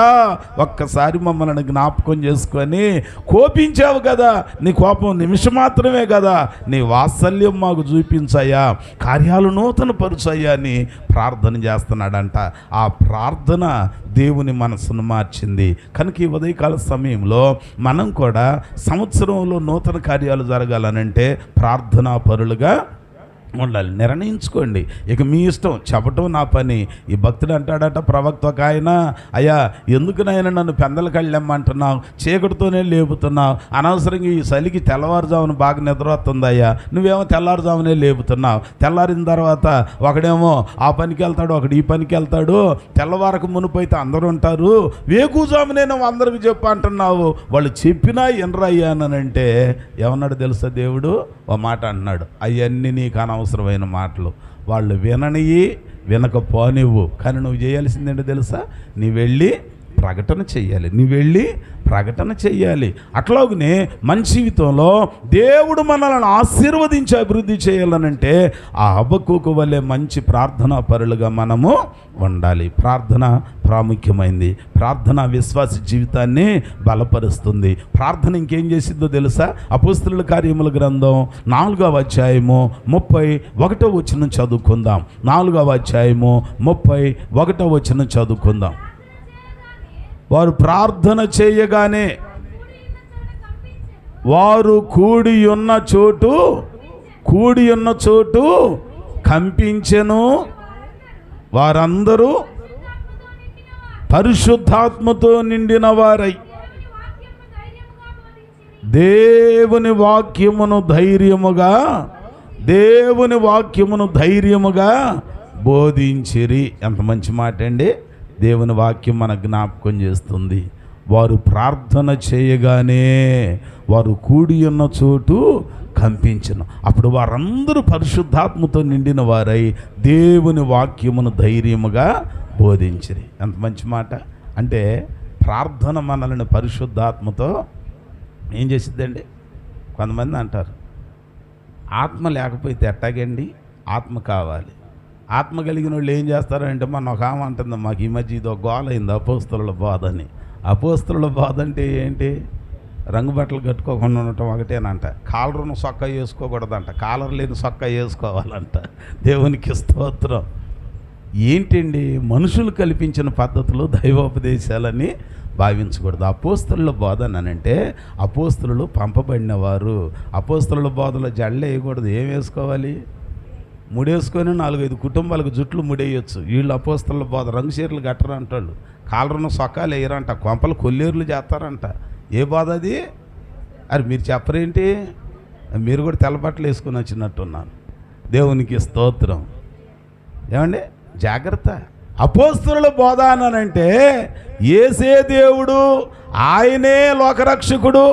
A: ఒక్కసారి మమ్మల్ని జ్ఞాపకం చేసుకొని, కోపించావు కదా, నీ కోపం నిమిషం మాత్రమే కదా, నీ వాత్సల్యం మాకు చూపించయ్యా, కార్యాలు నూతన పరుచయ్యా అని ప్రార్థన చేస్తున్నాడంట. ఆ ప్రార్థన దేవుని మనసును మార్చింది. కనుక ఈ ఉదయకాల సమయంలో మనం కూడా సంవత్సరంలో నూతన కార్యాలు జరగాలనంటే ప్రార్థనా పరులుగా ఉండాలి. నిర్ణయించుకోండి. ఇక మీ ఇష్టం, చెప్పటం నా పని. ఈ భక్తుడు అంటాడట ప్రవక్త ఒక ఆయన, అయ్యా ఎందుకునైనా నన్ను పెందల కళ్ళెమ్మంటున్నావు, చీకటితోనే లేపుతున్నావు, అనవసరంగా ఈ చలికి తెల్లవారుజామున బాగా నిద్ర వస్తుంది అయ్యా, నువ్వేమో తెల్లారుజామునే లేపుతున్నావు. తెల్లారిన తర్వాత ఒకడేమో ఆ పనికి వెళ్తాడు, ఒకడు ఈ పనికి వెళ్తాడు, తెల్లవారకు మునుపు అయితే అందరూ ఉంటారు, వేకుజామునే నువ్వు అందరికి చెప్పు అంటున్నావు, వాళ్ళు చెప్పినా ఎనరయ్యానంటే ఏమన్నాడు తెలుసా దేవుడు? ఓ మాట అంటున్నాడు, అవన్నీ నీకు అనవసరమైన మాటలు, వాళ్ళు విననియి వినకపోనివ్వు, కానీ నువ్వు చేయాల్సిందేంటో తెలుసా? నీ వెళ్ళి ప్రకటన చెయ్యాలి. నీ వెళ్ళి ప్రకటన చెయ్యాలి. అట్లాగనే మన జీవితంలో దేవుడు మనల్ని ఆశీర్వదించి అభివృద్ధి చేయాలనంటే ఆ హబక్కూకు వల్లే మంచి ప్రార్థనా పరులుగా మనము ఉండాలి. ప్రార్థన ప్రాముఖ్యమైంది. ప్రార్థన విశ్వాస జీవితాన్ని బలపరుస్తుంది. ప్రార్థన ఇంకేం చేసిందో తెలుసా? అపోస్తలుల కార్యముల గ్రంథం 4వ అధ్యాయము 31వ వచనం చదువుకుందాం. 4వ అధ్యాయము 31వ వచనం చదువుకుందాం. వారు ప్రార్థన చేయగానే వారు కూడి ఉన్న చోటు కంపించెను. వారందరూ పరిశుద్ధాత్మతో నిండిన వారై దేవుని వాక్యమును ధైర్యముగా బోధించిరి. ఎంత మంచి మాట అండి! దేవుని వాక్యం మన జ్ఞాపకం చేస్తుంది. వారు ప్రార్థన చేయగానే వారు కూడి ఉన్న చోటు కంపించను. అప్పుడు వారందరూ పరిశుద్ధాత్మతో నిండిన వారై దేవుని వాక్యమును ధైర్యముగా బోధించిరి. ఎంత మంచి మాట! అంటే ప్రార్థన మనల్ని పరిశుద్ధాత్మతో ఏం చేసిద్దండి? కొంతమంది అంటారు ఆత్మ లేకపోతే ఎట్టాగండి? ఆత్మ కావాలి. ఆత్మ కలిగిన వాళ్ళు ఏం చేస్తారంటే మన ఒక ఆమె అంటుంది, మాకు ఈ మధ్య ఇది ఒక గోల అయింది అపోస్తలుల బాధ అని. అపోస్తలుల బాధ అంటే ఏంటి? రంగు బట్టలు కట్టుకోకుండా ఉండటం ఒకటేనంట. కాలరును సొక్క వేసుకోకూడదంట, కాలర్ లేని సొక్క వేసుకోవాలంట. దేవునికి స్తోత్రం. ఏంటండి? మనుషులు కల్పించిన పద్ధతులు దైవోపదేశాలని భావించకూడదు. అపోస్తలుల బోధ అనంటే అపోస్తలులు పంపబడినవారు. అపోస్తలుల బోధలో జడలు వేయకూడదు. ఏం వేసుకోవాలి? ముడేసుకొని 4-5 కుటుంబాలకు జుట్లు ముడేయచ్చు. వీళ్ళు అపోస్తలుల బోధ రంగు చీరలు కట్టరు అంటాళ్ళు, కాలరున్న సొక్కాలు వేయరంట, కొంపలు కొల్లేరులు చేస్తారంట. ఏ బోధ అది? అరే మీరు చెప్పరేంటి? మీరు కూడా తెల్లబట్టలు వేసుకొని వచ్చినట్టున్నాను. దేవునికి స్తోత్రం. ఏమండి? జాగ్రత్త. అపోస్తలుల బోధ అనంటే యేసే దేవుడు, ఆయనే లోకరక్షకుడు,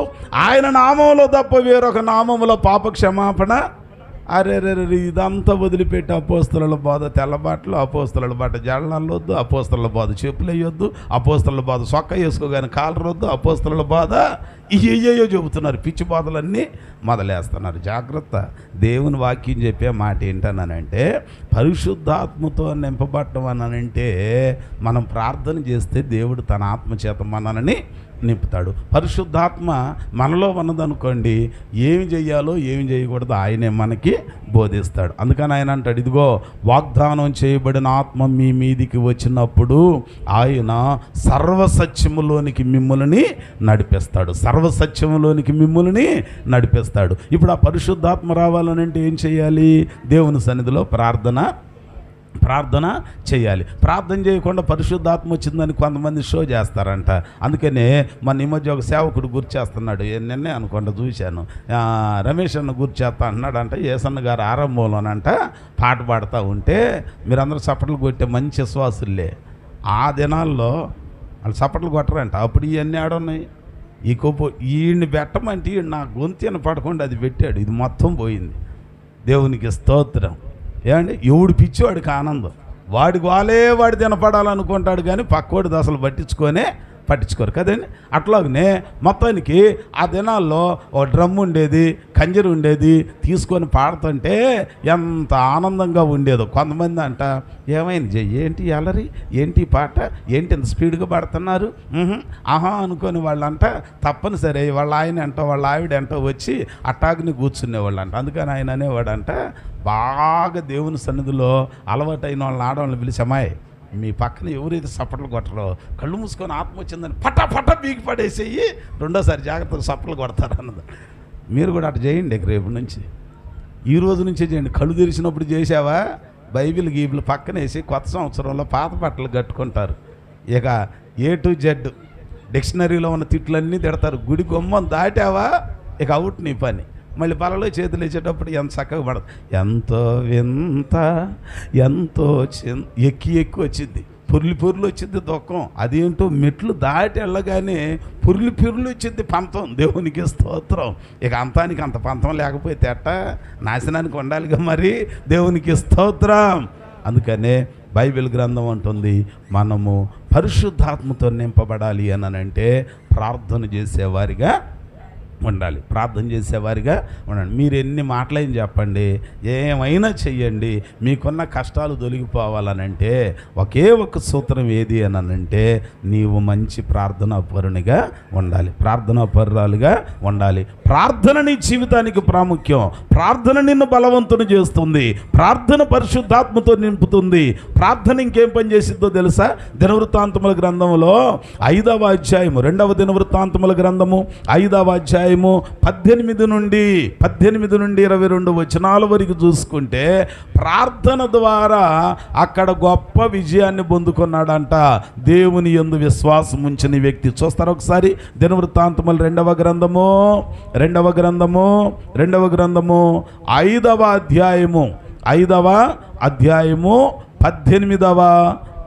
A: ఆయన నామంలో తప్ప వేరొక నామములో పాప క్షమాపణ. అరే ఇదంతా వదిలిపెట్టి అపోస్తలుల బోధ తెల్లబాటలు, అపోస్తలుల బాట జడలొద్దు, అపోస్తలుల బోధ చెప్పులు వేయొద్దు, అపోస్తలుల బోధ సొక్క వేసుకోగానే కాలరొద్దు, అపోస్తలుల బోధ ఇయ్యో చెబుతున్నారు. పిచ్చి బోధలన్నీ మొదలేస్తున్నారు. జాగ్రత్త. దేవుని వాక్యం చెప్పే మాట ఏంటనంటే పరిశుద్ధాత్మతో నింపబడటం అనంటే మనం ప్రార్థన చేస్తే దేవుడు తన ఆత్మచేత మనల్ని నింపుతాడు. పరిశుద్ధాత్మ మనలో ఉన్నదనుకోండి, ఏమి చెయ్యాలో ఏమి చేయకూడదు ఆయనే మనకి బోధిస్తాడు. అందుకని ఆయన అంటాడు, ఇదిగో వాగ్దానం చేయబడిన ఆత్మ మీ మీదికి వచ్చినప్పుడు ఆయన సర్వసత్యములోనికి మిమ్ములని నడిపిస్తాడు. సర్వసత్యములోనికి మిమ్ములని నడిపిస్తాడు. ఇప్పుడు ఆ పరిశుద్ధాత్మ రావాలనంటే ఏం చేయాలి? దేవుని సన్నిధిలో ప్రార్థన చేయాలి. ప్రార్థన చేయకుండా పరిశుద్ధాత్మ వచ్చిందని కొంతమంది షో చేస్తారంట. అందుకనే మన ఈ మధ్య ఒక సేవకుడు గుర్తు చేస్తున్నాడు, నిన్నే అనుకోండి చూశాను, రమేష్ అన్న గుర్తు చేస్తా అన్నాడంట. ఏసన్న గారు ఆరంభంలోనంట పాట పాడుతూ ఉంటే మీరందరూ చప్పట్లు కొట్టే మంచి విశ్వాసులే. ఆ దినాల్లో వాళ్ళు చప్పట్లు కొట్టరంట. అప్పుడు ఇవన్నీ ఆడున్నాయి. ఈ కోపం ఈయన్ని పెట్టమంటే ఈయన నా గొంతెన పడకుండా అది పెట్టాడు. ఇది మొత్తం పోయింది. దేవునికి స్తోత్రం. ఏమండి? ఎవడు పిచ్చివాడికి ఆనందం, వాడికి వాడి తినపడాలనుకుంటాడు, కానీ పక్కోడిది అసలు పట్టించుకోరు కదండి. అట్లాగనే మొత్తానికి ఆ దినాల్లో ఓ డ్రమ్ ఉండేది, కంజరు ఉండేది, తీసుకొని పాడుతుంటే ఎంత ఆనందంగా ఉండేదో. కొంతమంది అంట, ఏమైంది ఏంటి అలరి, ఏంటి పాట, ఏంటి ఇంత స్పీడ్గా పాడుతున్నారు అనుకొని వాళ్ళంట తప్పనిసరి వాళ్ళ ఆయన అంటో వాళ్ళ ఆవిడ అంటో వచ్చి అట్టాగ్ని కూర్చునేవాళ్ళు అంట. అందుకని ఆయన అనేవాడంట, బాగా దేవుని సన్నిధిలో అలవాటైన వాళ్ళని ఆడవాళ్ళని పిలిచి, అమ్మాయి మీ పక్కన ఎవరైతే సప్పట్లు కొట్టరో కళ్ళు మూసుకొని ఆత్మ వచ్చిందని పట్ట బీగి పడేసేయి, రెండోసారి జాగ్రత్తగా సప్పట్లు కొడతారు అన్నది. మీరు కూడా అటు చేయండి. రేపు నుంచి, ఈ రోజు నుంచే చేయండి. కళ్ళు తెరిచినప్పుడు చేసావా, బైబిల్ గీబిల్ పక్కనేసి కొత్త సంవత్సరంలో పాత బట్టలు కట్టుకుంటారు. ఇక A to Z డిక్షనరీలో ఉన్న తిట్లన్నీ తిడతారు. గుడి గుమ్మం దాటావా ఇక అవుట్ నీ పని. మళ్ళీ బలలో చేతులు వేసేటప్పుడు ఎంత చక్కగా పడదు. ఎంతో వింత, ఎంతో ఎక్కి వచ్చింది, పొర్లు వచ్చింది దుఃఖం. అదేంటో మెట్లు దాటి వెళ్ళగానే పొర్లు వచ్చింది పంతం. దేవునికి స్తోత్రం. ఇక అంతానికి అంత పంతం లేకపోతే ఎట్ట, నాశనానికి ఉండాలిగా మరి. దేవునికి స్తోత్రం. అందుకనే బైబిల్ గ్రంథం అంటుంది, మనము పరిశుద్ధాత్మతో నింపబడాలి అనంటే ప్రార్థన చేసేవారిగా ఉండాలి. ప్రార్థన చేసేవారిగా ఉండండి. మీరు ఎన్ని మాటలైనా చెప్పండి, ఏమైనా చెయ్యండి, మీకున్న కష్టాలు తొలగిపోవాలనంటే ఒకే ఒక సూత్రం ఏది అనంటే నీవు మంచి ప్రార్థనా పరునిగా ఉండాలి, ప్రార్థనా పరురాలుగా ఉండాలి. ప్రార్థన నీ జీవితానికి ప్రాముఖ్యం. ప్రార్థన నిన్ను బలవంతుని చేస్తుంది. ప్రార్థన పరిశుద్ధాత్మతో నింపుతుంది. ప్రార్థన ఇంకేం పని చేసిద్దో తెలుసా? దినవృత్తాంతముల గ్రంథంలో 5వ అధ్యాయము, 2వ దినవృత్తాంతముల గ్రంథము 5వ అధ్యాయము 18 నుండి 22 వచనాల వరకు చూసుకుంటే ప్రార్థన ద్వారా అక్కడ గొప్ప విజయాన్ని పొందుకున్నాడంట దేవుని యందు విశ్వాసం ఉంచిన వ్యక్తి. చూస్తారు ఒకసారి దినవృత్తాంతములు 2వ గ్రంథము 5వ అధ్యాయము 18వ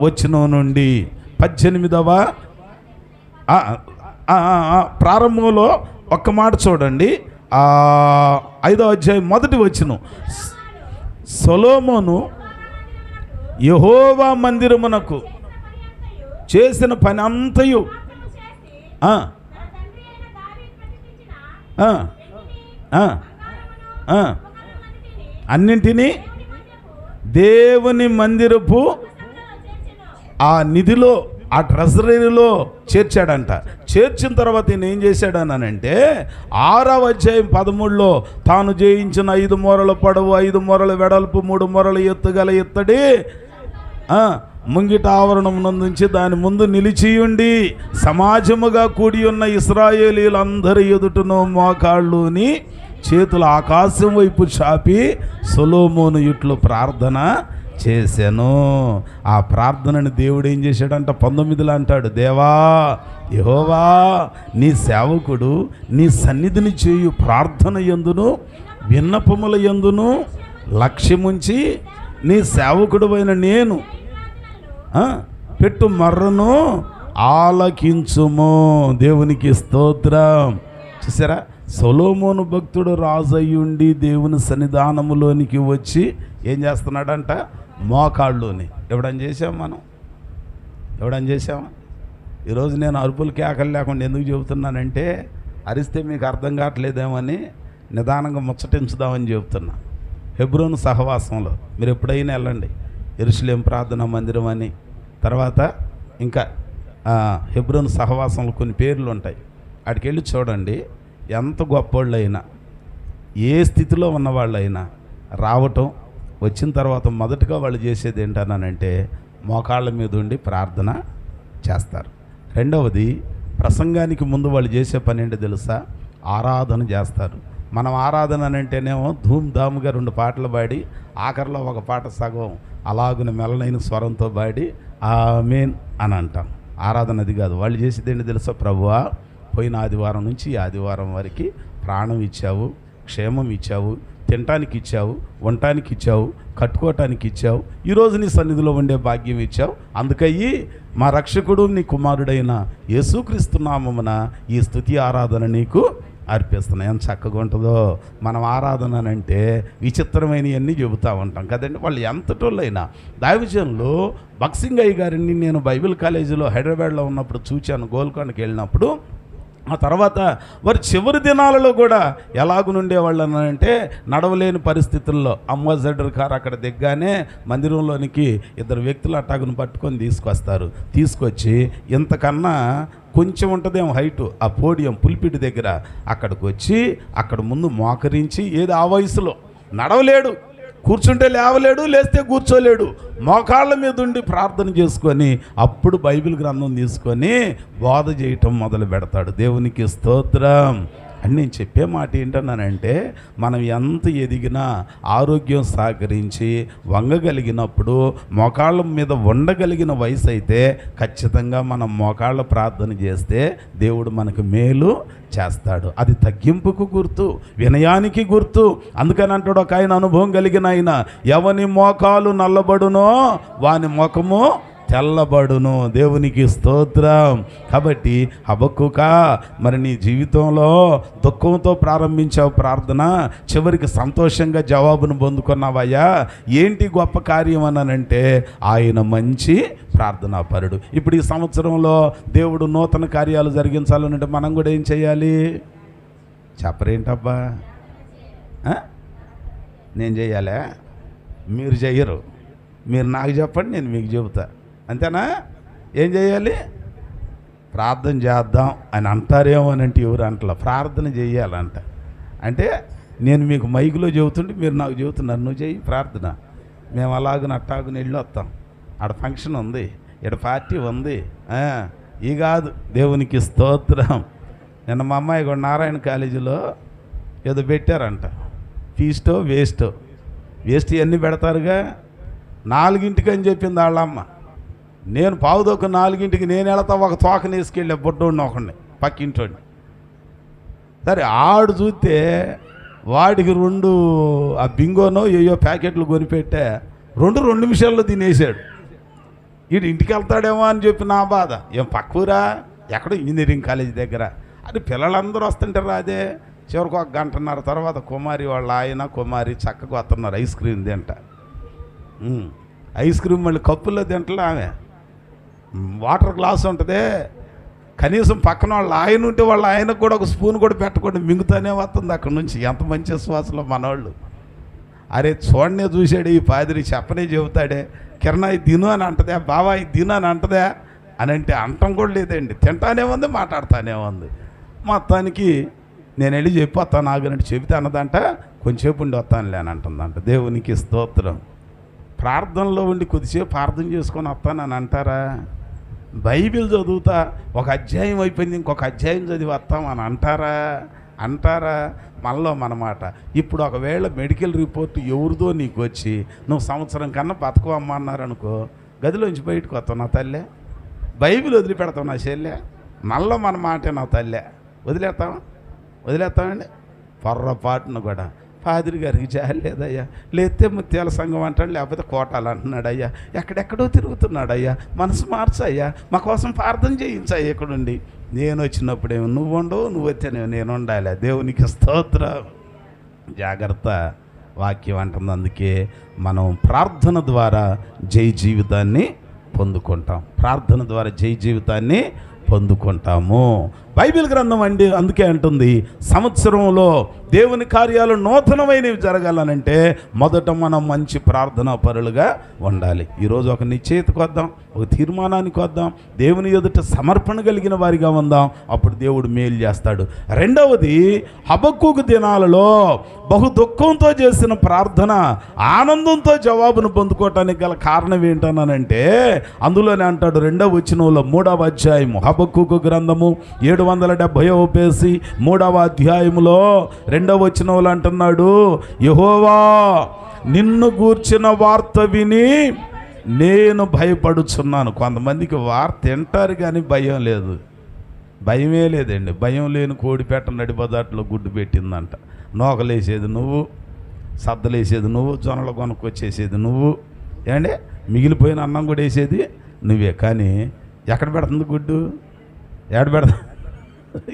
A: వచనం నుండి 18వ ప్రారంభంలో ఒక్క మాట చూడండి. 5వ అధ్యాయం 1వ వచనం, సొలొమోను యెహోవా మందిరమునకు చేసిన పని అంతయు అన్నింటినీ దేవుని మందిరపు ఆ నిధిలో, ఆ ట్రెజరీలో చేర్చాడంట. చేర్చిన తర్వాత ఈయన ఏం చేశాడనంటే 6వ అధ్యాయం 13లో తాను జయించిన 5 మూరల పొడవు, 5 మూరల వెడల్పు, 3 మూరల ఎత్తుగల ఇత్తడి ముంగిట ఆవరణం నుంచి దాని ముందు నిలిచియుండి సమాజముగా కూడి ఉన్న ఇశ్రాయేలీలందరి ఎదుటను మోకాళ్ళుని చేతులు ఆకాశం వైపు చాపి సొలొమోను ఇట్లు ప్రార్థన చేశాను. ఆ ప్రార్థనని దేవుడు ఏం చేశాడంట 19లో అంటాడు, దేవా యెహోవా నీ సేవకుడు నీ సన్నిధిని చేయు ప్రార్థన యందును విన్నపముల యందును లక్ష్యముంచి నీ సేవకుడు అయిన నేను పెట్టు మర్రను ఆలకించుము. దేవునికి స్తోత్రం. చూసారా, సొలొమోను భక్తుడు రాజయ్యుండి దేవుని సన్నిధానములోనికి వచ్చి ఏం చేస్తున్నాడంట, మోకాళ్ళుని. ఎవడని చేసాం మనం? ఎవడని చేసామా? ఈరోజు నేను అరుపులు కేకలు లేకుండా ఎందుకు చెబుతున్నానంటే, అరిస్తే మీకు అర్థం కావట్లేదేమని నిదానంగా ముచ్చటించుదామని చెబుతున్నా. హెబ్రోను సహవాసంలో మీరు ఎప్పుడైనా వెళ్ళండి, యెరూషలేము ప్రార్థనా మందిరం అని, తర్వాత ఇంకా హెబ్రోను సహవాసంలో కొన్ని పేర్లు ఉంటాయి. అక్కడికి వెళ్ళి చూడండి, ఎంత గొప్పోళ్ళైనా ఏ స్థితిలో ఉన్నవాళ్ళైనా రావటం, వచ్చిన తర్వాత మొదటగా వాళ్ళు చేసేది ఏంటనంటే మోకాళ్ళ మీద ఉండి ప్రార్థన చేస్తారు. రెండవది, ప్రసంగానికి ముందు వాళ్ళు చేసే పని ఏంటో తెలుసా? ఆరాధన చేస్తారు. మనం ఆరాధన అని అంటేనేమో ధూమ్ధామ్గా 2 పాటలు పాడి ఆఖరిలో ఒక పాట సగం అలాగున మెల్లనైన స్వరంతో పాడి ఆమేన్ అని అంటాం. ఆరాధన అది కాదు. వాళ్ళు చేసేది ఏంటో తెలుసా? ప్రభువా, పోయిన ఆదివారం నుంచి ఈ ఆదివారం వరకు ప్రాణం ఇచ్చావు, క్షేమం ఇచ్చావు, తినటానికి ఇచ్చావు, ఉండటానికి ఇచ్చావు, కట్టుకోవటానికి ఇచ్చావు, ఈరోజు నీ సన్నిధిలో ఉండే భాగ్యం ఇచ్చావు. అందుకయ్యి మా రక్షకుడు నీ కుమారుడైన యేసుక్రీస్తు నామమున ఈ స్తుతి ఆరాధన నీకు అర్పిస్తున్నాయి. ఎంత చక్కగా ఉంటుందో. మనం ఆరాధన అంటే విచిత్రమైనవన్నీ చెబుతూ ఉంటాం కదండి. వాళ్ళు ఎంతటోళ్ళైనా దైవజనులు బక్సింగ్ అయ్య గారిని నేను బైబిల్ కాలేజీలో హైదరాబాద్లో ఉన్నప్పుడు చూచాను, గోల్కొండకి వెళ్ళినప్పుడు. ఆ తర్వాత వారి చివరి దినాలలో కూడా ఎలాగునుండేవాళ్ళు అంటే, నడవలేని పరిస్థితుల్లో అంబాసిడర్ కారు అక్కడ దిగ్గానే మందిరంలోనికి 2 వ్యక్తులు అట్టాగును పట్టుకొని తీసుకొస్తారు. తీసుకొచ్చి ఇంతకన్నా కొంచెం ఉంటుందేమో హైటు, ఆ పోడియం పులిపిటి దగ్గర అక్కడికి వచ్చి అక్కడ ముందు మోకరించి, ఏది ఆ వయసులో నడవలేడు, కూర్చుంటే లేవలేడు, లేస్తే కూర్చోలేడు, మోకాళ్ళ మీద ఉండి ప్రార్థన చేసుకొని అప్పుడు బైబిల్ గ్రంథం తీసుకొని బోధ చేయటం మొదలు పెడతాడు. దేవునికి స్తోత్రం. అని నేను చెప్పే మాట ఏంటన్నానంటే, మనం ఎంత ఎదిగినా ఆరోగ్యం సహకరించి వంగగలిగినప్పుడు మోకాళ్ళ మీద ఉండగలిగిన వయసు అయితే ఖచ్చితంగా మనం మోకాళ్ళ ప్రార్థన చేస్తే దేవుడు మనకు మేలు చేస్తాడు. అది తగ్గింపుకు గుర్తు, వినయానికి గుర్తు. అందుకని అంటాడు ఒక ఆయన, అనుభవం కలిగిన ఆయన, ఎవని మోకాలు నల్లబడునో వాని ముఖము తెల్లబడును. దేవునికి స్తోత్రం. కాబట్టి హబక్కుకా, మరి నీ జీవితంలో దుఃఖంతో ప్రారంభించావు ప్రార్థన, చివరికి సంతోషంగా జవాబును పొందుకున్నావయ్యా. ఏంటి గొప్ప కార్యం అనంటే ఆయన మంచి ప్రార్థనా పరుడు. ఇప్పుడు ఈ సంవత్సరంలో దేవుడు నూతన కార్యాలు జరిగించాలనంటే మనం కూడా ఏం చేయాలి? చెప్పరేంటబ్బా? నేను చేయాలా? మీరు చెయ్యరు. మీరు నాకు చెప్పండి, నేను మీకు చెబుతా. అంతేనా? ఏం చేయాలి? ప్రార్థన చేద్దాం అని అంటారేమో అని అంటే ఎవరు అంటలా, ప్రార్థన చేయాలంట. అంటే నేను మీకు మైకులో చెబుతుంటే మీరు నాకు చెబుతున్నారు, నువ్వు చెయ్యి ప్రార్థన. మేము అలాగ అట్టాగుని వెళ్ళి వస్తాం, ఆడ ఫంక్షన్ ఉంది, ఇక్కడ పార్టీ ఉంది, ఈ కాదు. దేవునికి స్తోత్రం. నిన్న మా అమ్మాయి కూడా నారాయణ కాలేజీలో ఏదో పెట్టారంట, ఫీస్టో వేస్టో, వేస్ట్ ఇవన్నీ పెడతారుగా. 4ంటికి అని చెప్పింది వాళ్ళమ్మ. నేను పావుదొక్క 4ంటికి నేను వెళతా, ఒక తోకని వేసుకెళ్ళే బొడ్డోడిని ఒకడిని పక్కింటోడిని. సరే ఆడు చూస్తే వాడికి 2 ఆ బింగోనో ఏయో ప్యాకెట్లు కొనిపెట్టే 2 నిమిషాల్లో తినేసాడు. వీడు ఇంటికి వెళ్తాడేమో అని చెప్పి నా బాధ. ఏం పక్కూరా, ఎక్కడో ఇంజనీరింగ్ కాలేజీ దగ్గర. అది పిల్లలందరూ వస్తుంటారు. అదే చివరికి 1 గంటన్నర తర్వాత కుమారి వాళ్ళ ఆయన కుమారి చక్కగా వస్తున్నారు ఐస్ క్రీమ్ తింట. ఐస్ క్రీమ్ మళ్ళీ కప్పుల్లో తింటలే. ఆమె వాటర్ గ్లాస్ ఉంటుంది, కనీసం పక్కన వాళ్ళ ఆయన ఉంటే వాళ్ళ ఆయనకు కూడా ఒక స్పూన్ కూడా పెట్టకుండా మింగుతానే వస్తుంది అక్కడి నుంచి. ఎంత మంచి శ్వాసలో మనవాళ్ళు. అరే చూడనే చూశాడు ఈ పాదిరి చెప్పనే చెబుతాడే, కిరణ్ ఇది తిను అని అంటదా, బావా ఇది తిను అని అంటదా అని అంటే అంటం కూడా లేదండి. తింటానే ఉంది, మాట్లాడుతానే ఉంది. మొత్తానికి నేను వెళ్ళి చెప్పి వస్తాను ఆగనంటే చెబితే అన్నదంట కొంచెంసేపు ఉండి వస్తానులే అని అంటుందంట. దేవునికి స్తోత్రం. ప్రార్థనలో ఉండి కొద్దిసేపు ప్రార్థన చేసుకొని వస్తానని అంటారా? బైబిల్ చదువుతా ఒక అధ్యాయం అయిపోయింది ఇంకొక అధ్యాయం చదివి వస్తామని అంటారా? మనలో మనమాట. ఇప్పుడు ఒకవేళ మెడికల్ రిపోర్ట్ ఎవరిదో నీకు వచ్చి నువ్వు సంవత్సరం కన్నా బతకవమ్మా అన్నారనుకో, గదిలోంచి బయటకు వస్తావు నా తల్లే, బైబిల్ వదిలిపెడతావు నా చెల్లె, మనలో మన మాటే నా తల్లే, వదిలేస్తామండి. పొర్రపాటును కూడా పాదిరి గారికి జాలి లేదయ్యా, లేతే ముత్యాల సంఘం అంటాడు, లేకపోతే కోటాలు అంటున్నాడు అయ్యా, ఎక్కడెక్కడో తిరుగుతున్నాడు అయ్యా, మనసు మార్చయ్యా, మా కోసం ప్రార్థన చేయించయ్యా. ఇక్కడుండి నేను వచ్చినప్పుడేమో నువ్వు ఉండవు, నువ్వు వచ్చానేమో నేను ఉండాలి. దేవునికి స్తోత్రం. జాగ్రత్త, వాక్యం అంటుంది. అందుకే మనం ప్రార్థన ద్వారా జై జీవితాన్ని పొందుకుంటాం. ప్రార్థన ద్వారా జై జీవితాన్ని పొందుకుంటాము. బైబిల్ గ్రంథం అండి అందుకే అంటుంది, సంవత్సరంలో దేవుని కార్యాలు నూతనమైనవి జరగాలనంటే మొదట మనం మంచి ప్రార్థనా పరులుగా ఉండాలి. ఈరోజు ఒక నిశ్చయితకు వద్దాం, ఒక తీర్మానానికి వద్దాం, దేవుని ఎదుట సమర్పణ కలిగిన వారిగా ఉందాం. అప్పుడు దేవుడు మేలు చేస్తాడు. రెండవది, హబక్కూకు దినాలలో బహు దుఃఖంతో చేసిన ప్రార్థన ఆనందంతో జవాబును పొందుకోవటానికి గల కారణం ఏంటన్నానంటే, అందులోనే అంటాడు 2వ వచనంలో 3వ అధ్యాయము హబక్కూకు గ్రంథము 770వ పేజీ 3వ అధ్యాయములో 2వ వచనంలో అంటున్నాడు, యెహోవా నిన్ను గూర్చిన వార్త విని నేను భయపడుచున్నాను. కొంతమందికి వార్త వింటారు కానీ భయం లేదు, భయమే లేదండి. భయం లేని కోడిపేట నడిబదాట్లో గుడ్డు పెట్టిందంట. నోకలేసేది నువ్వు, సద్దలేసేది నువ్వు, జొన్నలు కొనుక్కొచ్చేసేది నువ్వు, ఏమండి మిగిలిపోయిన అన్నం కూడా వేసేది నువ్వే. కానీ ఎక్కడ పెడుతుంది గుడ్డు, ఎక్కడ పెడతా,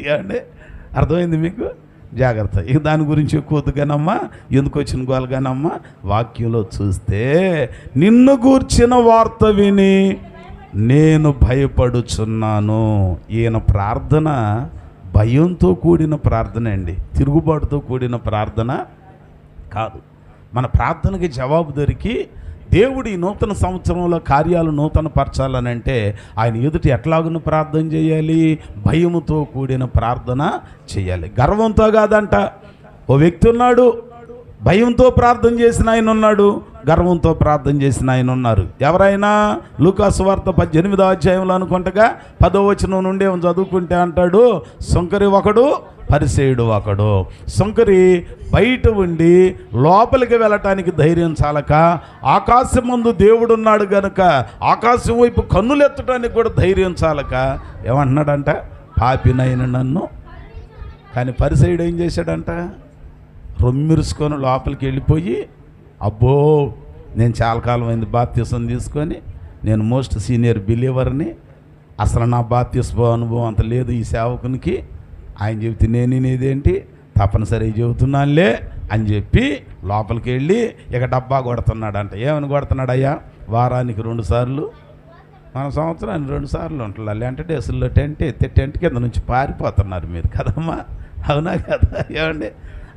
A: ఏమండి అర్థమైంది మీకు? జాగ్రత్త. ఇక దాని గురించి ఎక్కువద్దు కానమ్మా, ఎందుకు వచ్చిన గోలు కానమ్మా, వాక్యంలో చూస్తే నిన్ను గూర్చిన వార్త విని నేను భయపడుచున్నాను. ఈయన ప్రార్థన భయంతో కూడిన ప్రార్థన అండి, తిరుగుబాటుతో కూడిన ప్రార్థన కాదు. మన ప్రార్థనకి జవాబు దొరికి దేవుడి నూతన సంవత్సరంలో కార్యాలు నూతన పరచాలనంటే ఆయన ఎదుటి ఎట్లాగున్న ప్రార్థన చేయాలి? భయముతో కూడిన ప్రార్థన చేయాలి. గర్వంతో కాదంట. ఓ వ్యక్తి ఉన్నాడు, భయంతో ప్రార్థన చేసిన ఆయన ఉన్నాడు, గర్వంతో ప్రార్థన చేసిన ఆయన ఉన్నారు. ఎవరైనా లూకాసు వార్త 18వ అధ్యాయంలో అనుకుంటగా 10వ వచనం నుండి చదువుకుంటే అంటాడు, సొంకరి ఒకడు పరిసేయుడు ఒకడు. సొంకరి బయట ఉండి లోపలికి వెళ్ళటానికి ధైర్యం చాలక, ఆకాశం ముందు దేవుడున్నాడు గనుక ఆకాశం వైపు కన్నులెత్తడానికి కూడా ధైర్యం చాలక ఏమంటున్నాడంట, పాపినైన నన్ను. కానీ పరిసేయుడు ఏం చేశాడంట, రొమ్మిరుసుకొని లోపలికి వెళ్ళిపోయి, అబ్బో నేను చాలా కాలం అయింది బాప్తిసం తీసుకొని, నేను మోస్ట్ సీనియర్ బిలీవర్ని, అసలు నా బాప్తిస్మ అనుభవం అంత లేదు ఈ సేవకునికి, ఆయన చెబితే నేనేదేంటి తప్పనిసరి చెబుతున్నానులే అని చెప్పి లోపలికి వెళ్ళి ఇక డబ్బా కొడుతున్నాడంట. ఏమని కొడుతున్నాడయ్యా, వారానికి 2 సార్లు, మన సంవత్సరానికి 2 సార్లు ఉంటున్నారు. లేదంటే డేసుల్లో టెంట్ ఎత్తే టెంట్ కింద నుంచి పారిపోతున్నారు మీరు కదమ్మా, అవునా కదా? ఏమండి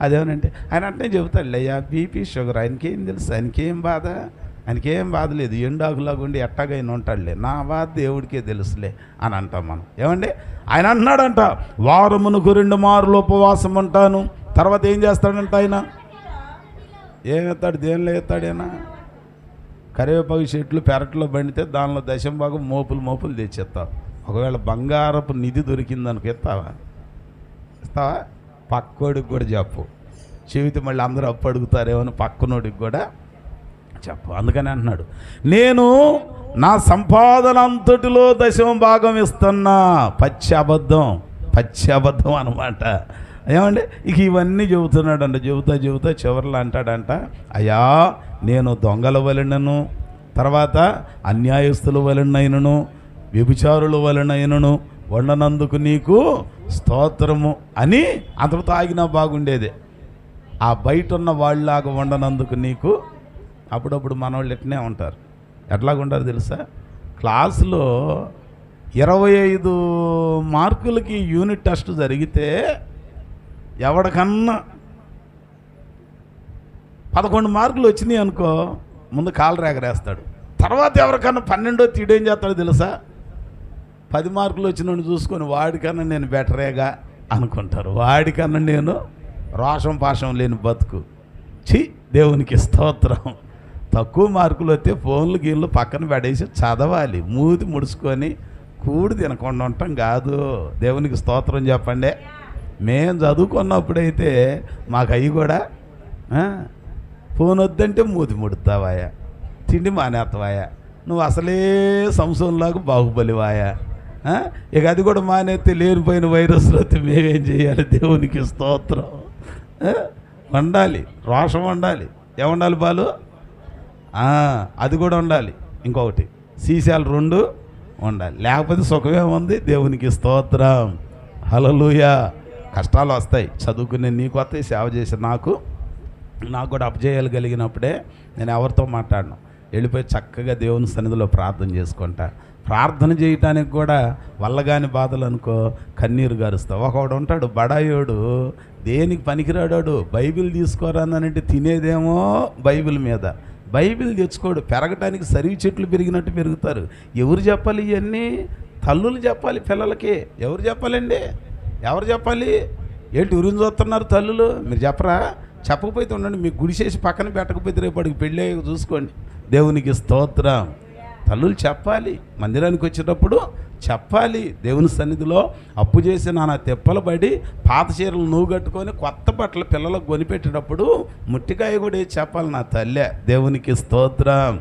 A: అదేమనంటే ఆయన అంటే చెబుతాడు, అయ్యా బీపీ షుగర్ ఆయనకేం తెలుసు, ఆయనకేం బాధ లేదు, ఎండాకులాగా ఉండి ఎట్టాగైనా ఉంటాడులే, నా బాధ దేవుడికే తెలుసులే అని అంటాం మనం. ఏమండి ఆయన అన్నాడంట, వారమునకు 2 మార్లు ఉపవాసం ఉంటాను. తర్వాత ఏం చేస్తాడంట ఆయన, ఏమెత్తాడు, దేనిలో ఎత్తాడైనా కరివేపాకు చెట్లు పెరట్లో బండితే దానిలో 10వ భాగం మోపులు తెచ్చేస్తావు. ఒకవేళ బంగారపు నిధి దొరికిందనుకో ఇస్తావా? పక్కోడికి కూడా చెప్పు, చెబితే మళ్ళీ అందరూ అప్పు అడుగుతారేమో అని పక్కనోడికి కూడా చెప్పు. అందుకని అంటున్నాడు, నేను నా సంపాదన అంతటిలో 10వ భాగం ఇస్తున్నా. పచ్చి అబద్ధం అనమాట. ఏమండి ఇక ఇవన్నీ చెబుతున్నాడంట. చెబుతా చివరిలో అంటాడంట, అయ్యా నేను దొంగల వలనను, తర్వాత అన్యాయస్తుల వలనైనను, వ్యభిచారుల వలనైనను వండనందుకు నీకు స్తోత్రము అని అంతటితో ఆగినా బాగుండేది. ఆ బయట ఉన్న వాళ్ళలాగా వండనందుకు నీకు. అప్పుడప్పుడు మనవాళ్ళు ఎట్నే ఉంటారు, ఎట్లాగుంటారు తెలుసా, క్లాసులో 25 మార్కులకి యూనిట్ టెస్ట్ జరిగితే ఎవడికన్నా 11 మార్కులు వచ్చినాయి అనుకో, ముందు కాలు రేగరేస్తాడు. తర్వాత ఎవరికన్నా 12 తీడేం చేస్తాడో తెలుసా? 10 మార్కులు వచ్చినోడిని చూసుకొని వాడికన్నా నేను బెటరేగా అనుకుంటారు. వాడికన్నా నేను రోషం పాషం లేని బతుకు. దేవునికి స్తోత్రం. తక్కువ మార్కులు వస్తే ఫోన్లు గీళ్ళు పక్కన పడేసి చదవాలి. మూతి ముడుచుకొని కూడి తినకుండా ఉంటాం కాదు. దేవునికి స్తోత్రం చెప్పండి. మేము చదువుకున్నప్పుడైతే మాకు అవి కూడా ఫోన్ వద్దంటే మూతి ముడుతావాయా, తిండి మానేస్తావాయా, నువ్వు అసలే సంసంలాగా బాహుబలివాయా. ఇక అది కూడా మానేస్తే లేనిపోయిన వైరస్లు వస్తే మేమేం చేయాలి? దేవునికి స్తోత్రం. వండాలి, రోషం వండాలి. ఏముండాలి బాలు? అది కూడా ఉండాలి. ఇంకొకటి సీసాలు 2 ఉండాలి, లేకపోతే సుఖమేముంది? దేవునికి స్తోత్రం. హల్లెలూయా. కష్టాలు వస్తాయి, చదువుకునే నీకు వస్తాయి, సేవ చేసే నాకు కూడా అప్పచేయగలిగినప్పుడే నేను ఎవరితో మాట్లాడను, వెళ్ళిపోయి చక్కగా దేవుని సన్నిధిలో ప్రార్థన చేసుకుంటా. ప్రార్థన చేయటానికి కూడా వల్లగాని బాధలు అనుకో కన్నీరు గారుస్తావు. ఒకడు ఉంటాడు బడాయోడు, దేనికి పనికిరాడాడు, బైబిల్ తీసుకోరానంటే తినేదేమో బైబిల్ మీద, బైబిల్ తెచ్చుకోడు. పెరగటానికి సరివి చెట్లు పెరిగినట్టు పెరుగుతారు. ఎవరు చెప్పాలి ఇవన్నీ? తల్లులు చెప్పాలి పిల్లలకి. ఎవరు చెప్పాలండి? ఎవరు చెప్పాలి? ఏంటి ఉరిని చూస్తున్నారు తల్లులు? మీరు చెప్పరా? చెప్పకపోతే ఉండండి, మీకు గుడిసేసి పక్కన పెట్టకపోతే రేపటికి పెళ్ళి చూసుకోండి. దేవునికి స్తోత్రం. తల్లులు చెప్పాలి, మందిరానికి వచ్చేటప్పుడు చెప్పాలి. దేవుని సన్నిధిలో అప్పు చేసి నాన్న తెప్పలు పడి పాత చీరలు నువ్వు కట్టుకొని కొత్త బట్టలు పిల్లలకు కొనిపెట్టేటప్పుడు ముట్టికాయ కూడా చెప్పాలి నా తల్లే. దేవునికి స్తోత్రం.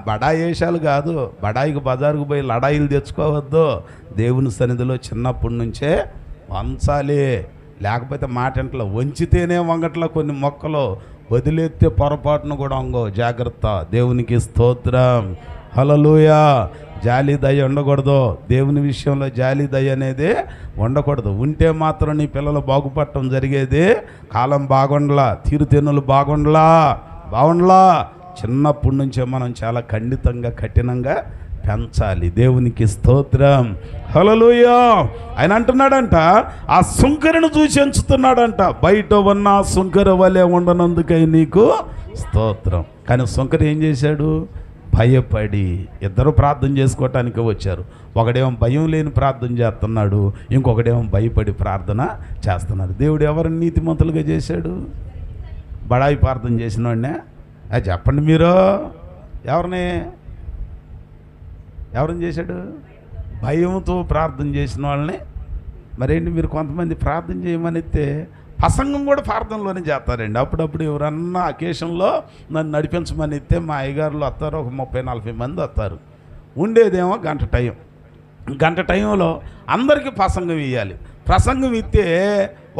A: బడాయి వేషాలు కాదు, బడాయికి బజారుకు పోయి లడాయిలు తెచ్చుకోవద్దు. దేవుని సన్నిధిలో చిన్నప్పటి నుంచే వంచాలి. లేకపోతే మాటంట్లో వంచితేనే వంగట్లో కొన్ని మొక్కలు, వదిలేస్తే పొరపాటును కూడా వంగో. జాగ్రత్త. దేవునికి స్తోత్రం. హల్లెలూయా. జాలి దయ ఉండకూడదు. దేవుని విషయంలో జాలి దయ అనేది ఉండకూడదు. ఉంటే మాత్రం నీ పిల్లలు బాగుపడటం జరిగేది. కాలం బాగుండలా, తీరుతెన్నులు బాగుండలా. చిన్నప్పటి నుంచే మనం చాలా ఖండితంగా కఠినంగా పెంచాలి. దేవునికి స్తోత్రం. హల్లెలూయా. ఆయన అంటున్నాడంట, ఆ సుంకరిని చూసి ఎంచుతున్నాడంట. బయట ఉన్న సుంకర వలె ఉండనందుకై నీకు స్తోత్రం. కానీ సుంకరి ఏం చేశాడు? భయపడి. ఇద్దరు ప్రార్థన చేసుకోవటానికి వచ్చారు. ఒకడేమో భయం లేని ప్రార్థన చేస్తున్నాడు, ఇంకొకడేమో భయపడి ప్రార్థన చేస్తున్నాడు. దేవుడు ఎవరిని నీతిమంతులుగా చేశాడు? బడాయి ప్రార్థన చేసిన వాడినే. చెప్పండి మీరు, ఎవరిని చేశాడు? భయంతో ప్రార్థన చేసిన వాళ్ళని. మరేంటి మీరు కొంతమంది ప్రార్థన చేయమనిస్తే ప్రసంగం కూడా ప్రార్థనలోనే చేస్తారండి. అప్పుడప్పుడు ఎవరన్నా అకేషన్లో నన్ను నడిపించమని ఇస్తే మా అయ్యగారులు వస్తారు, ఒక 30-40 మంది వస్తారు. ఉండేదేమో గంట టైంలో అందరికీ ప్రసంగం ఇవ్వాలి. ప్రసంగం ఇస్తే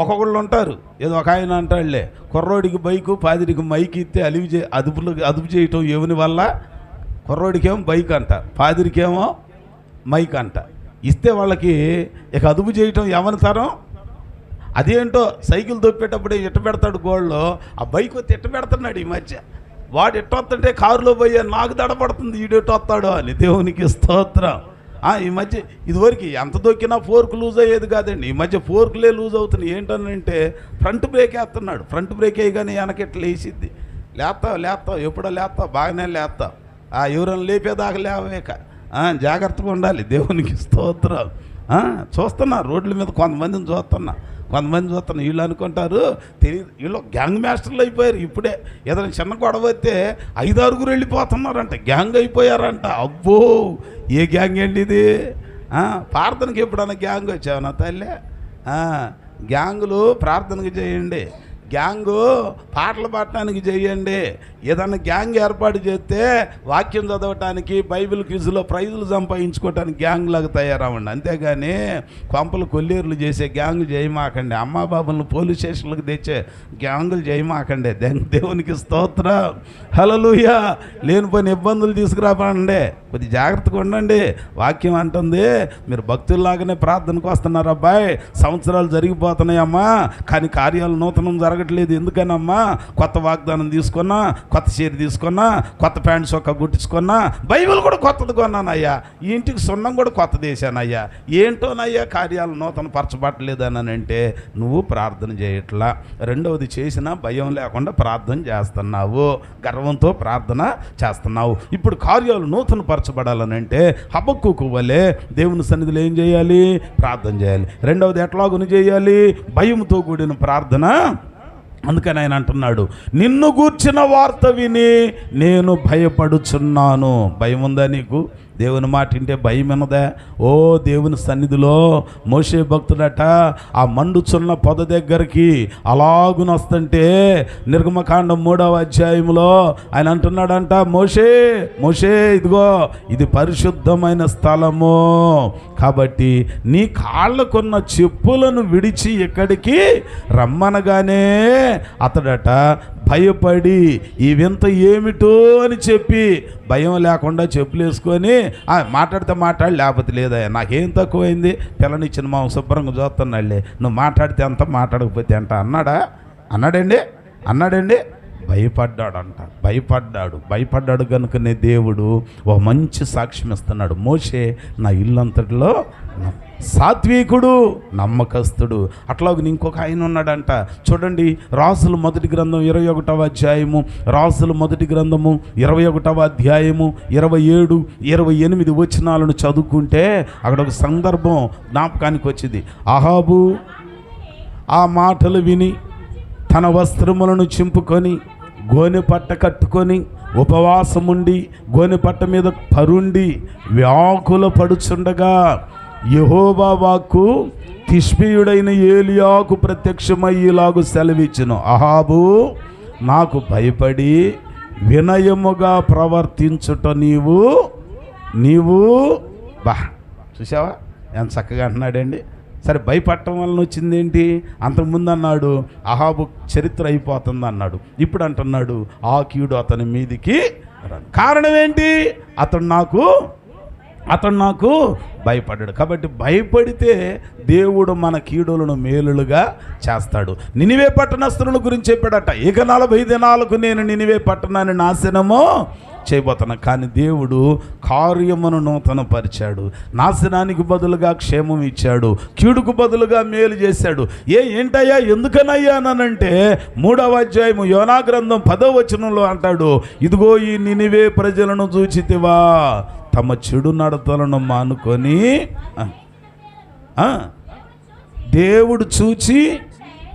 A: ఒక్కొక్కళ్ళు ఉంటారు. ఏదో ఒక ఆయన అంటాడులే, కుర్రోడికి బైకు, పాదిరికి మైక్ ఇస్తే అదుపు చేయటం ఎవని వల్ల? కుర్రోడికేమో బైక్ అంట, పాదిరికేమో మైక్ అంట. ఇస్తే వాళ్ళకి ఇక అదుపు చేయటం ఎవరి తరం? అదేంటో సైకిల్ దొప్పేటప్పుడు ఎట్ట పెడతాడు గోళ్ళలో, ఆ బైక్ వచ్చి ఎట్ట పెడుతున్నాడు ఈ మధ్య. వాడు ఎట్టొస్తుంటే కారులో పోయే నాకు దడపడుతుంది, ఈడెట్టొస్తాడో అని. దేవునికి స్తోత్రం. ఈ మధ్య ఇదివరకు ఎంత దొక్కినా ఫోర్క్ లూజ్ అయ్యేది కాదండి. ఈ మధ్య ఫోర్క్లే లూజ్ అవుతున్నాయి. ఏంటనంటే ఫ్రంట్ బ్రేక్ వేస్తున్నాడు. ఫ్రంట్ బ్రేక్ వేయగానే వెనకెట్లా వేసిద్ది. లేస్తావు ఎప్పుడో లేస్తావు, బాగానే లేస్తావు. ఎవరైనా లేపేదాకా లేవేక. జాగ్రత్తగా ఉండాలి. దేవునికి స్తోత్రం. చూస్తున్నా రోడ్ల మీద కొంతమందిని చూస్తున్నా. వీళ్ళు అనుకుంటారు తెలియదు, వీళ్ళు గ్యాంగ్ మాస్టర్లు అయిపోయారు. ఇప్పుడే ఏదైనా చిన్న గొడవ అయితే 5-6 వెళ్ళిపోతున్నారంట, గ్యాంగ్ అయిపోయారంట. అబ్బో, ఏ గ్యాంగ్ అండి ఇది? ప్రార్థనకి ఎప్పుడన్నా గ్యాంగ్ వచ్చావు నా తల్లి? గ్యాంగులు ప్రార్థనకి చేయండి, గ్యాంగు పాటలు పాడటానికి చేయండి. ఏదన్నా గ్యాంగ్ ఏర్పాటు చేస్తే వాక్యం చదవటానికి, బైబిల్ క్విజ్లో ప్రైజులు సంపాదించుకోవటానికి గ్యాంగ్ లాగా తయారవ్వండి. అంతేగాని కొంపలు కొల్లేరులు చేసే గ్యాంగ్ చేయమాకండి. అమ్మా బాబులను పోలీస్ స్టేషన్లకు తెచ్చే గ్యాంగులు చేయమాకండి. దేవునికి స్తోత్రం. హల్లెలూయా. లేనిపోయిన ఇబ్బందులు తీసుకురాపండి. కొద్ది జాగ్రత్తగా ఉండండి. వాక్యం అంటుంది, మీరు భక్తుల్లాగానే ప్రార్థనకు వస్తున్నారు అబ్బాయి, సంవత్సరాలు జరిగిపోతున్నాయమ్మా, కానీ కార్యాలు నూతనం జరగట్లేదు. ఎందుకనమ్మా? కొత్త వాగ్దానం తీసుకున్నా, కొత్త చీర తీసుకున్నా, కొత్త ప్యాంట్ చొక్కా గుట్టించుకున్నా, బైబిల్ కూడా కొత్తది కొన్నానయ్యా, ఈ ఇంటికి సున్నం కూడా కొత్తది వేసానయ్యా, ఏంటోనయ్యా కార్యాలు నూతన పరచబట్టలేదు అని అంటే నువ్వు ప్రార్థన చేయట్లా. రెండవది, చేసినా భయం లేకుండా ప్రార్థన చేస్తున్నావు, గర్వంతో ప్రార్థన చేస్తున్నావు. ఇప్పుడు కార్యాలు నూతన పరచబడాలని అంటే హబక్కూకు వలె దేవుని సన్నిధిలో ఏం చేయాలి? ప్రార్థన చేయాలి. రెండవది, ఎట్లాగుని చేయాలి? భయంతో కూడిన ప్రార్థన. అందుకని ఆయన అంటున్నాడు, నిన్ను గూర్చిన వార్త విని నేను భయపడుచున్నాను. భయం ఉందా నీకు? దేవుని మాట వింటే భయం ఉన్నదా? ఓ దేవుని సన్నిధిలో మోషే భక్తుడట ఆ మండుచున్న పొద దగ్గరికి అలాగునొస్తుంటే నిర్గమకాండం 3వ అధ్యాయంలో ఆయన అంటున్నాడంట, మోషే మోషే, ఇదిగో ఇది పరిశుద్ధమైన స్థలము, కాబట్టి నీ కాళ్ళకున్న చెప్పులను విడిచి ఇక్కడికి రమ్మనగానే అతడట భయపడి ఈ వింత ఏమిటో అని చెప్పి భయం లేకుండా చెప్పులు వేసుకొని మాట్లాడితే మాట్లాడి, లేకపోతే లేదా నాకేం తక్కువైంది, పిల్లనిచ్చిన మా శుభ్రంగా చూస్తున్నాళ్ళే, నువ్వు మాట్లాడితే అంత మాట్లాడకపోతే అంట అన్నాడండి. భయపడ్డాడు కనుకనే దేవుడు ఒక మంచి సాక్ష్యం ఇస్తున్నాడు. మోషే నా ఇల్లంతటిలో సాత్వికుడు, నమ్మకస్తుడు. అట్లాగే ఇంకొక ఆయన ఉన్నాడంట. చూడండి, రాసుల మొదటి గ్రంథం 21వ అధ్యాయము, రాసుల మొదటి గ్రంథము 21వ అధ్యాయము 27, 28 వచనాలను చదువుకుంటే అక్కడ ఒక సందర్భం జ్ఞాపకానికి వచ్చింది. అహాబు ఆ మాటలు విని తన వస్త్రములను చింపుకొని గోనెపట్ట కట్టుకొని ఉపవాసముండి గోనెపట్ట మీద పరుండి వ్యాకుల పడుచుండగా యెహోవా వాక్కు తిష్బీయుడైన ఏలియాకు ప్రత్యక్షమయ్యేలాగు సెలవిచ్చును, అహాబు నాకు భయపడి వినయముగా ప్రవర్తించుట నీవు బా చూసావా ఎంత చక్కగా అంటున్నాడండి. సరే, భయపడటం వలన వచ్చిందేంటి? అంతకుముందు అన్నాడు అహాబు చరిత్ర అయిపోతుంది అన్నాడు, ఇప్పుడు అంటున్నాడు ఆ కీడు అతని మీదికి. కారణం ఏంటి? అతడు నాకు భయపడ్డాడు. కాబట్టి భయపడితే దేవుడు మన కీడులను మేలులుగా చేస్తాడు. నినివే పట్టణస్థుల గురించి చెప్పాడట, ఇక 40 దినాలకు నేను నినివే పట్టణాన్ని నాశనము చేయబోతున్నా. కానీ దేవుడు కార్యమును నూతనపరిచాడు, నాశనానికి బదులుగా క్షేమం ఇచ్చాడు, కీడుకు బదులుగా మేలు చేశాడు. ఏంటయ్యా ఎందుకనయ్యా అనంటే 3వ అధ్యాయము యోనా గ్రంథం 10వ వచనంలో అంటాడు, ఇదిగో ఈ నినివే ప్రజలను చూచితివా, తమ చెడు నడతలను మానుకొని దేవుడు చూచి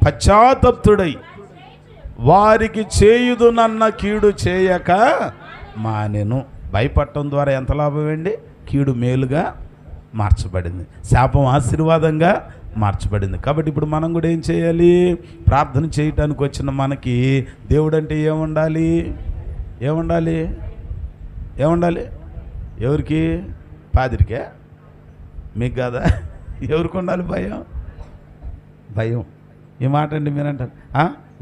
A: పశ్చాత్తప్తుడై వారికి చేయుదునన్న కీడు చేయక మానెను. భయపడటం ద్వారా ఎంత లాభం అండి? కీడు మేలుగా మార్చబడింది, శాపం ఆశీర్వాదంగా మార్చబడింది. కాబట్టి ఇప్పుడు మనం కూడా ఏం చేయాలి? ప్రార్థన చేయటానికి వచ్చిన మనకి దేవుడు అంటే ఏముండాలి? ఎవరికి? పాదిరికే? మీకు కాదా? ఎవరికి ఉండాలి భయం? ఈ మాట అండి మీరు అంటారు,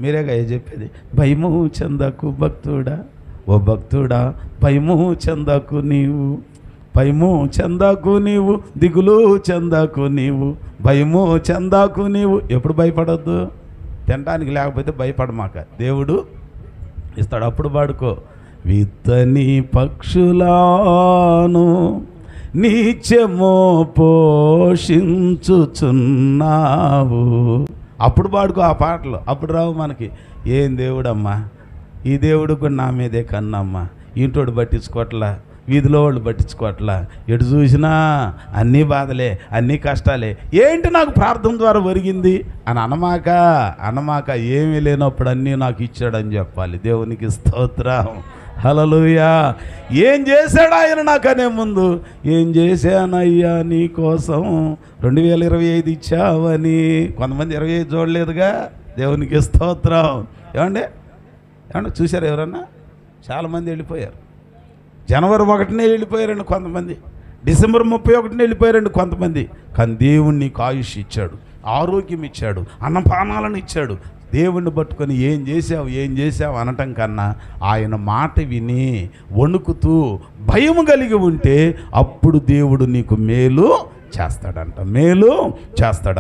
A: మీరేగా చెప్పేది, భయము చెందకు భక్తుడా, ఓ భక్తుడా భయము చెందకు నీవు, దిగులు చెందకు నీవు, భయము చెందకు నీవు. ఎప్పుడు భయపడొద్దు? తినడానికి లేకపోతే భయపడమాక, దేవుడు ఇస్తాడు, అప్పుడు పాడుకో. విత్తని పక్షులాను నీచమో పోషించుచున్నావు, అప్పుడు పాడుకో ఆ పాటలు. అప్పుడు రావు మనకి, ఏం దేవుడమ్మా, ఈ దేవుడు కూడా నా మీదే కన్నమ్మా, ఇంటోడు పట్టించుకోవట్లా, వీధిలో వాళ్ళు పట్టించుకోవట్లా, ఎటు చూసినా అన్నీ బాధలే, అన్నీ కష్టాలే, ఏంటి నాకు ప్రార్థన ద్వారా ఒరిగింది అని అనమాక ఏమీ లేనప్పుడు అన్నీ నాకు ఇచ్చాడని చెప్పాలి. దేవునికి స్తోత్రం, హల్లెలూయా. ఏం చేశాడు ఆయన నాకనే ముందు, ఏం చేశానయ్యా నీ కోసం 2025 ఇచ్చావని. కొంతమంది 25 చూడలేదుగా, దేవునికి స్తోత్రం. ఏమండి చూశారు ఎవరన్నా? చాలామంది వెళ్ళిపోయారు. జనవరి 1నే వెళ్ళిపోయారండి కొంతమంది, డిసెంబర్ 31నే వెళ్ళిపోయారండి కొంతమంది. కానీ దేవుడు నీకు ఆయుష్ ఇచ్చాడు, ఆరోగ్యం ఇచ్చాడు, అన్నపానాలను ఇచ్చాడు, దేవుణ్ణి పట్టుకొని ఏం చేసావు అనటం కన్నా ఆయన మాట విని వణుకుతూ భయం కలిగి ఉంటే అప్పుడు దేవుడు నీకు మేలు చేస్తాడు.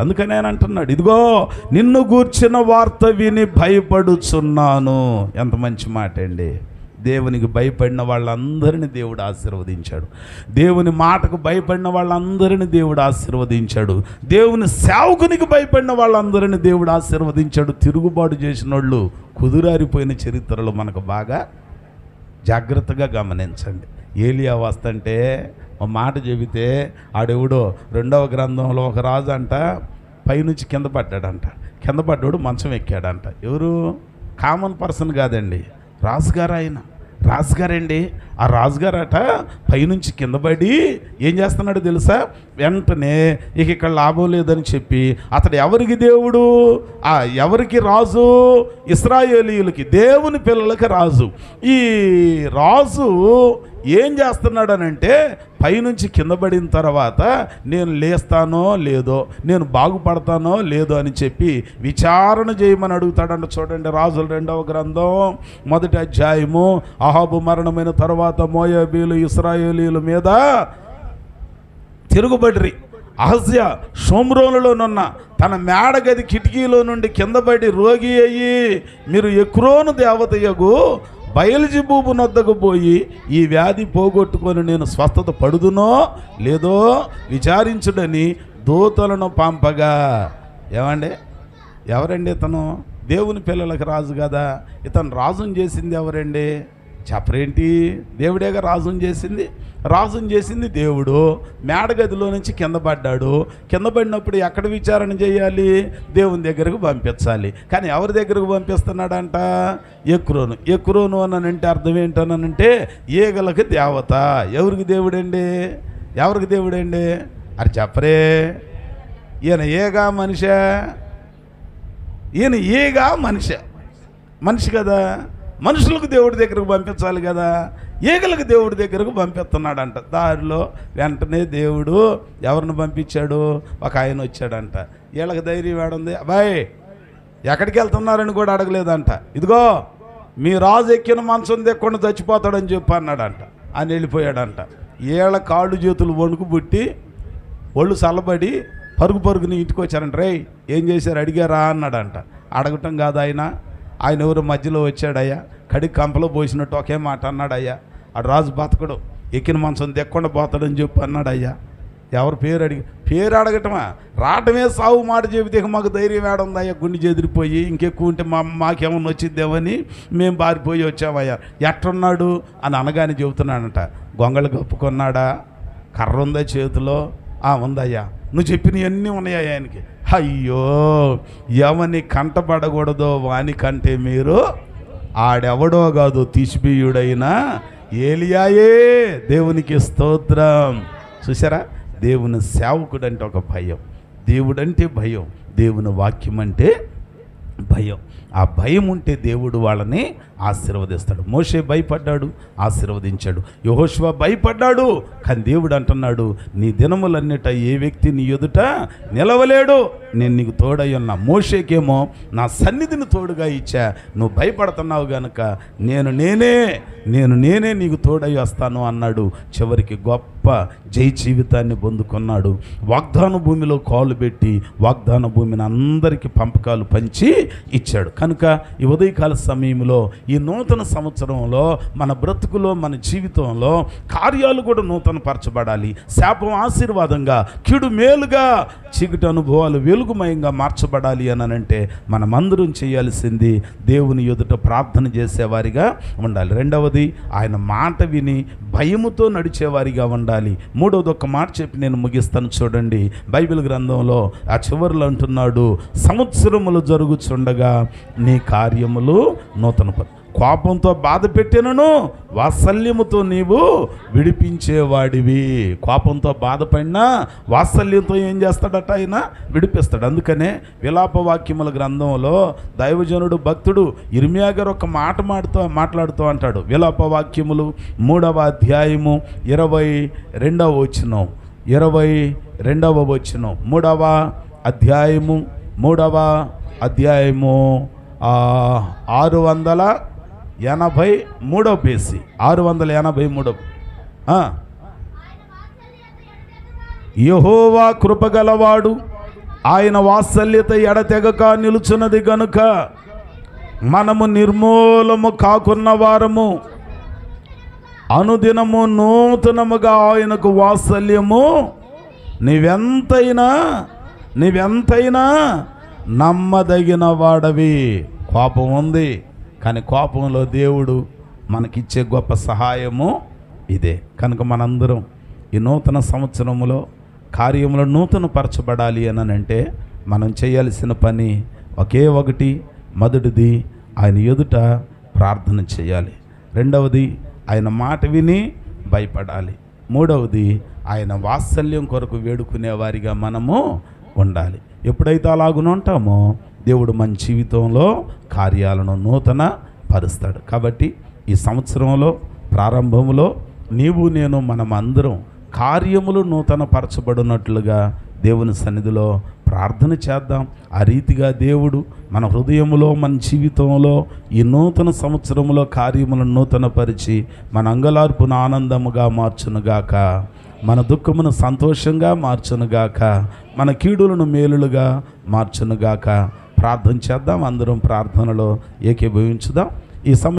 A: అందుకని ఆయన అంటున్నాడు, ఇదిగో నిన్ను గూర్చిన వార్త విని భయపడుచున్నాను. ఎంత మంచి మాట అండి. దేవునికి భయపడిన వాళ్ళందరినీ దేవుడు ఆశీర్వదించాడు. దేవుని మాటకు భయపడిన వాళ్ళందరినీ దేవుడు ఆశీర్వదించాడు. దేవుని సేవకునికి భయపడిన వాళ్ళందరినీ దేవుడు ఆశీర్వదించాడు. తిరుగుబాటు చేసిన వాళ్ళు కుదురారిపోయిన చరిత్రలు మనకు బాగా జాగ్రత్తగా గమనించండి. ఏలియా వస్తంటే ఒక మాట చెబితే ఆడెవడో 2వ గ్రంథంలో ఒక రాజు అంట పైనుంచి కింద పడ్డాడు, మంచం ఎక్కాడంట. ఎవరు? కామన్ పర్సన్ కాదండి, రాజుగారండి. ఆ రాజుగారట పైనుంచి కింద పడి ఏం చేస్తున్నాడు తెలుసా? వెంటనే ఇక్కడ లాభం లేదని చెప్పి అతడు ఎవరికి దేవుడు? ఎవరికి రాజు? ఇశ్రాయేలీయులకి, దేవుని పిల్లలకి రాజు. ఈ రాజు ఏం చేస్తున్నాడనంటే పైనుంచి కింద పడిన తర్వాత నేను లేస్తానో లేదో, నేను బాగుపడతానో లేదో అని చెప్పి విచారణ చేయమని అడుగుతాడంట. చూడండి, రాజుల 2వ గ్రంథం 1వ అధ్యాయము. అహాబు మరణమైన తర్వాత మోయాబీలు ఇశ్రాయేలీయుల మీద తిరుగుబడిరి. అహజ్యా షోమ్రోనులోనున్న తన మేడగది కిటికీలో నుండి కింద పడి రోగి అయ్యి, మీరు ఎక్రోను దేవతయగు బయల్జెబూబు నొద్దకు పోయి ఈ వ్యాధి పోగొట్టుకొని నేను స్వస్థత పడుదునో లేదో విచారించుడని దూతలను పంపగా. ఎవరండి ఇతను? దేవుని పిల్లలకు రాజు కదా. ఇతను రాజుని చేసింది ఎవరండి? చెప్పరేంటి? దేవుడేగా రాజుని చేసింది దేవుడు. మేడగదిలో నుంచి కింద పడ్డాడు. కింద పడినప్పుడు ఎక్కడ విచారణ చేయాలి? దేవుని దగ్గరకు పంపించాలి. కానీ ఎవరి దగ్గరకు పంపిస్తున్నాడంట? ఎక్రోను అనంటే అర్థం ఏంటనంటే ఈగలకు దేవత. ఎవరికి దేవుడండి? అది చెప్పరే. ఈయన ఈగా మనిషి కదా. మనుషులకు దేవుడి దగ్గరకు పంపించాలి కదా, ఈగలకు దేవుడి దగ్గరకు పంపిస్తున్నాడంట. దారిలో వెంటనే దేవుడు ఎవరిని పంపించాడు? ఒక ఆయన వచ్చాడంట. వీళ్ళకి ధైర్యం ఏడుంది? అబ్బాయి ఎక్కడికి వెళ్తున్నారని కూడా అడగలేదంట. ఇదిగో మీ రాజు ఎక్కిన మంచం దెక్కుండా చచ్చిపోతాడని చెప్పి అన్నాడంట. ఆయన వెళ్ళిపోయాడంట. వీళ్ళ కాళ్ళు చేతులు వణుకు పుట్టి ఒళ్ళు చల్లబడి పరుగుని ఇంటికి వచ్చారంట. రేయ్ ఏం చేశారు అడిగారా అన్నాడంట. అడగటం కాదు ఆయన ఎవరు మధ్యలో వచ్చాడయ్యా, కడికి కంపలో పోసినట్టు ఒకే మాట అన్నాడయ్యా. ఆడు రాజు బతకడు, ఎక్కిన మంచం దెక్కుండా పోతాడని చెప్పి అన్నాడయ్యా. ఎవరు పేరు అడగటమా? రావటమే సాగు మాట చెబితే మాకు ధైర్యం ఏడుందయ్యా, గుండె చెదిరిపోయి ఇంకెక్కువ ఉంటే మాకేమన్నా వచ్చిద్దామని మేము బారిపోయి వచ్చామయ్యా. ఎట్టున్నాడు అని అనగానే చెబుతున్నాడంట. గొంగళి కప్పుకున్నాడా? కర్ర ఉందా చేతిలో? ఉందయ్యా. నువ్వు చెప్పినవన్నీ ఉన్నాయా ఆయనకి? అయ్యో, ఎవని కంటపడకూడదో వాని కంటే మీరు ఆడెవడో కాదు, తిష్బీయుడైనా ఏలియాయే. దేవునికి స్తోత్రం. చూసారా, దేవుని సేవకుడు అంటే ఒక భయం, దేవుడంటే భయం, దేవుని వాక్యం అంటే భయం. ఆ భయం ఉంటే దేవుడు వాళ్ళని ఆశీర్వదిస్తాడు. మోషే భయపడ్డాడు, ఆశీర్వదించాడు. యెహోషువ భయపడ్డాడు, కానీ దేవుడు అంటున్నాడు, నీ దినములన్నిట ఏ వ్యక్తి నీ ఎదుట నిలవలేడు, నేను నీకు తోడై ఉన్నా. మోషేకేమో నా సన్నిధిని తోడుగా ఇచ్చా, నువ్వు భయపడుతున్నావు గనుక నేను నేనే నీకు తోడై వస్తాను అన్నాడు. చివరికి గొప్ప జై జీవితాన్ని పొందుకున్నాడు. వాగ్దాన భూమిలో కాలు పెట్టి వాగ్దాన భూమిని అందరికీ పంపకాలు పంచి ఇచ్చాడు. కనుక ఈ ఉదయకాల సమయంలో, ఈ నూతన సంవత్సరంలో మన బ్రతుకులో, మన జీవితంలో కార్యాలు కూడా నూతన పరచబడాలి. శాపం ఆశీర్వాదంగా, కీడు మేలుగా, చీకటి అనుభవాలు వెలుగుమయంగా మార్చబడాలి అని అంటే మనమందరం చేయాల్సింది దేవుని ఎదుట ప్రార్థన చేసేవారిగా ఉండాలి. రెండవది, ఆయన మాట విని భయముతో నడిచేవారిగా ఉండాలి. మూడవది ఒక మాట చెప్పి నేను ముగిస్తాను. చూడండి, బైబిల్ గ్రంథంలో ఆ చివరిలో అంటున్నాడు, సంవత్సరములు జరుగుచుండగా నీ కార్యములు నూతన. కోపంతో బాధ పెట్టినను వాత్సల్యముతో నీవు విడిపించేవాడివి. కోపంతో బాధపడినా వాత్సల్యంతో ఏం చేస్తాడట? ఆయన విడిపిస్తాడు. అందుకనే విలాపవాక్యముల గ్రంథంలో దైవజనుడు భక్తుడు ఇర్మియా గారు ఒక మాట మాట్లాడుతూ అంటాడు. విలాపవాక్యములు 3వ అధ్యాయము 22వ వచనం, 22వ వచనం, 3వ అధ్యాయము 683 పేజీ, 683. యెహోవా కృపగలవాడు, ఆయన వాత్సల్యత ఎడతెగక నిలుచున్నది గనుక మనము నిర్మూలము కాకున్న వారము, అనుదినము నూతనముగా ఆయనకు వాత్సల్యము నీవెంతైనా నమ్మదగిన వాడవి. కోపం ఉంది, కానీ కోపంలో దేవుడు మనకిచ్చే గొప్ప సహాయము ఇదే. కనుక మనందరం ఈ నూతన సంవత్సరములో కార్యములు నూతనపరచబడాలి అని అంటే మనం చేయాల్సిన పని ఒకే ఒకటి. మొదటిది, ఆయన ఎదుట ప్రార్థన చేయాలి. రెండవది, ఆయన మాట విని భయపడాలి. మూడవది, ఆయన వాత్సల్యం కొరకు వేడుకునేవారిగా మనము ఉండాలి. ఎప్పుడైతే అలాగున ఉంటామో దేవుడు మన జీవితంలో కార్యాలను నూతన పరుస్తాడు. కాబట్టి ఈ సంవత్సరంలో ప్రారంభంలో నీవు నేను మనం అందరం కార్యములు నూతన పరచబడినట్లుగా దేవుని సన్నిధిలో ప్రార్థన చేద్దాం. ఆ రీతిగా దేవుడు మన హృదయములో, మన జీవితంలో ఈ నూతన సంవత్సరంలో కార్యములను నూతనపరిచి మన అంగలార్పును ఆనందముగా మార్చునుగాక, మన దుఃఖమును సంతోషంగా మార్చునుగాక, మన కీడులను మేలులుగా మార్చునుగాక. ప్రార్థన చేద్దాం. అందరం ప్రార్థనలో ఏకీభవించుదాం. ఈ